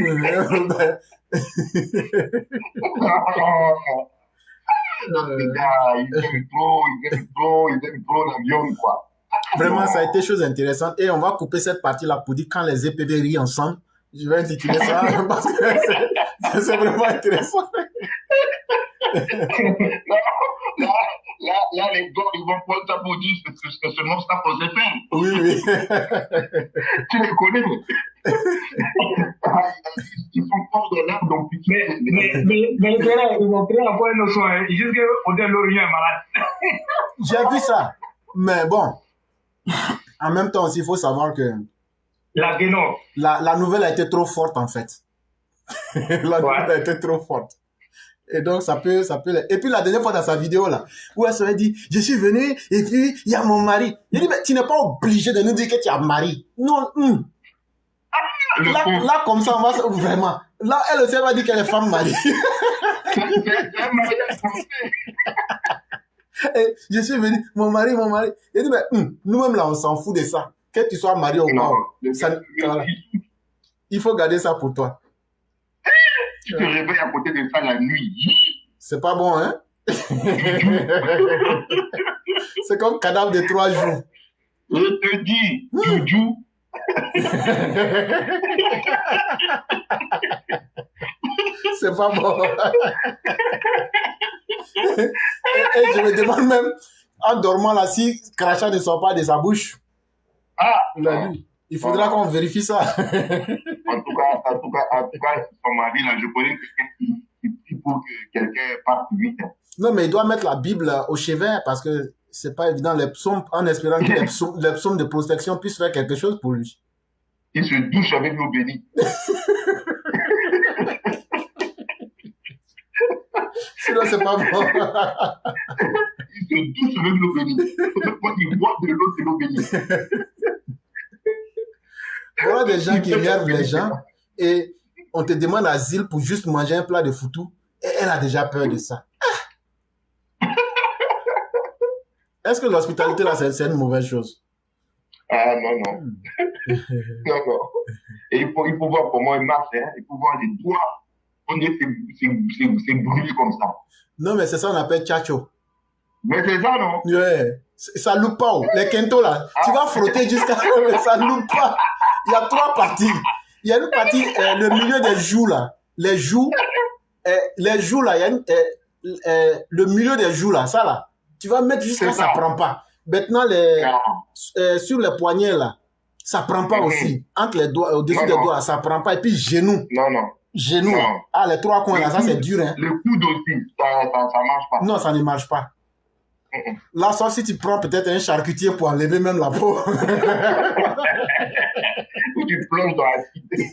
Non, les gars, ils aiment trop l'avion, quoi. Vraiment, ça a été chose intéressante. Et on va couper cette partie-là pour dire quand les EPV rient ensemble. Je vais intituler ça parce que c'est vraiment intéressant. Là, les gars, ils vont prendre ça pour dire que ce nom, ça posait fin. Oui. Tu les connais. Ils sont forts de l'âme, donc mais ils vont prendre avoir nos soins. Ils disent qu'on est l'Orient malade. J'ai vu ça. Mais bon, en même temps aussi, il faut savoir que la nouvelle a été trop forte, en fait. La nouvelle a été trop forte. Et donc, ça peut... Et puis, la dernière fois, dans sa vidéo, là, où elle se dit, je suis venu, et puis, il y a mon mari. Il dit, mais tu n'es pas obligé de nous dire que tu as un mari. Non, Là, comme ça, on va... Vraiment. Là, elle aussi, elle va dire qu'elle est femme mariée. Et je suis venu, mon mari. Il dit, mais nous-mêmes, là, on s'en fout de ça. Que tu sois marié ou pas. Voilà. Il faut garder ça pour toi. Tu te réveilles à côté de ça la nuit. C'est pas bon, hein? C'est comme cadavre de 3 jours. Je te dis, Joujou. C'est pas bon. Et je me demande même, en dormant là, si crachat ne sort pas de sa bouche, la nuit, il faudra qu'on vérifie ça. En tout cas, son mari, là, je connais qu'il faut que quelqu'un parte vite. Non, mais il doit mettre la Bible au chevet parce que c'est pas évident, les psaumes, en espérant que les psaumes de protection puissent faire quelque chose pour lui. Il se douche avec l'eau bénite. Sinon, c'est pas bon. Il se douche avec l'eau bénite. Il boit de l'eau, c'est l'eau bénite. Voilà des gens qui énervent les gens et on te demande asile pour juste manger un plat de foutou et elle a déjà peur de ça. Est-ce que l'hospitalité, là, c'est une mauvaise chose? Ah, non, non. Non, non. Et il faut voir comment il marche, hein. Il faut voir les doigts. On dit que c'est brûlé comme ça. Non, mais c'est ça qu'on appelle tchatcho. Mais c'est ça, non? Ouais. Ça loupe pas. Oh. Les quintos, là, tu vas frotter jusqu'à... ça loupe pas. Il y a 3 parties. Il y a une partie, le milieu des joues, là. Les joues, là, il y a une, le milieu des joues, là, ça, là. Tu vas mettre jusqu'à ça prend pas. Maintenant, sur les poignets, là, ça prend pas aussi. Entre les doigts, au-dessus des doigts, ça prend pas. Et puis, genoux. Non, non. Genoux. Non. Ah, les 3 coins, là, ça, c'est dur, hein. Le coude aussi, ça marche pas. Non, ça ne marche pas. Là, sauf si tu prends peut-être un charcutier pour enlever même la peau. Ou tu plonges dans la cité.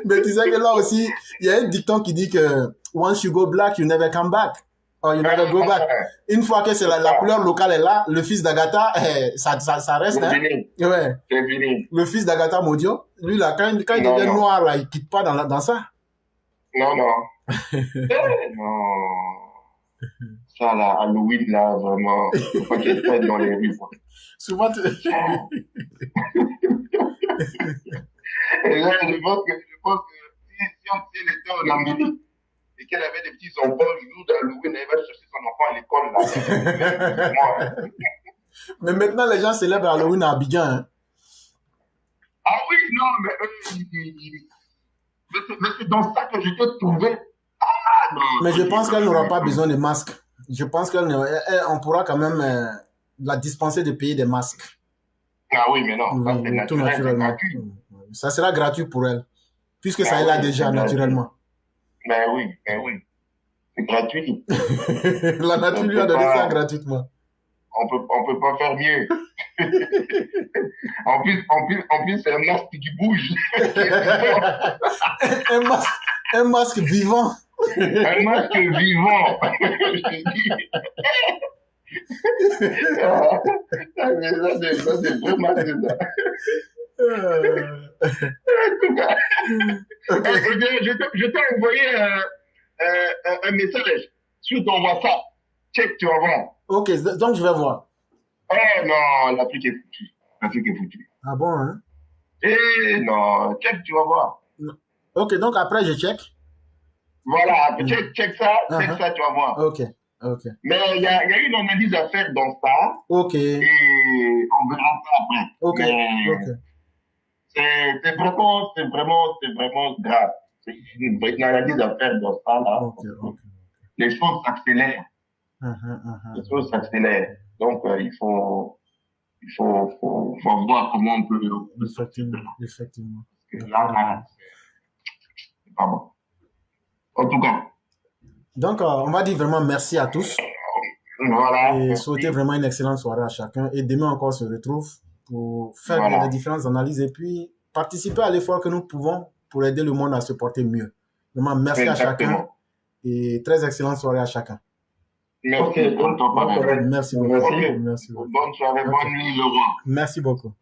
Mais tu sais que là aussi, il y a un dicton qui dit que once you go black, you never come back. Or you never go back. Une fois que c'est la couleur locale est là, le fils d'Agatha, ça reste. C'est fini. Ouais. C'est fini. Le fils d'Agatha Modio, lui là, quand il devient noir, là, il quitte pas dans ça. Non, non. Non. Ça, là, Halloween, là, vraiment, faut pas qu'il traîne dans les rues, quoi. Souvent, tu... Et là, je pense que si on était en Amérique et qu'elle avait des petits enfants, le jour d'Halloween, elle va chercher son enfant à l'école, là. Mais maintenant, les gens célèbrent Halloween à Abidjan, hein. Ah oui, non, mais c'est dans ça que je t'ai trouvé. Ah, non. Mais je pense qu'elle n'aura pas besoin de masques. Je pense qu'on pourra quand même la dispenser de payer des masques. Ah oui, mais non, ça, c'est tout naturel, naturellement. Ça sera gratuit pour elle, puisque ça est là déjà naturellement. Mais oui. C'est gratuit. La nature lui a donné ça gratuitement. On peut pas faire mieux. en plus, c'est un masque qui bouge. un masque vivant. Un masque vivant. Je te dis. Ça, c'est vraiment ça. Je t'ai envoyé un message sur ton WhatsApp. Check, tu vas voir. Ok, donc je vais voir. Oh non, l'Afrique est foutue. L'Afrique est foutue. Ah bon, hein? Eh non, check, tu vas voir. Ok, donc après je check. Voilà, check ça, tu vas voir. Ok. Mais il y a une analyse à faire dans ça. Ok. Et on verra ça après. Ok. C'est vraiment grave. C'est une analyse à faire dans ça, là. Ok. Les choses s'accélèrent. Les choses s'accélèrent. Donc, il faut voir comment on peut... Effectivement. Parce que là, c'est pas bon. En tout cas. Donc, on va dire vraiment merci à tous. Voilà. Et souhaiter vraiment une excellente soirée à chacun. Et demain encore, on se retrouve pour faire les différentes analyses et puis participer à l'effort que nous pouvons pour aider le monde à se porter mieux. Vraiment, merci à chacun et très excellente soirée à chacun. Merci. Merci beaucoup. Merci. Bonne soirée, bonne nuit, le roi. Merci beaucoup.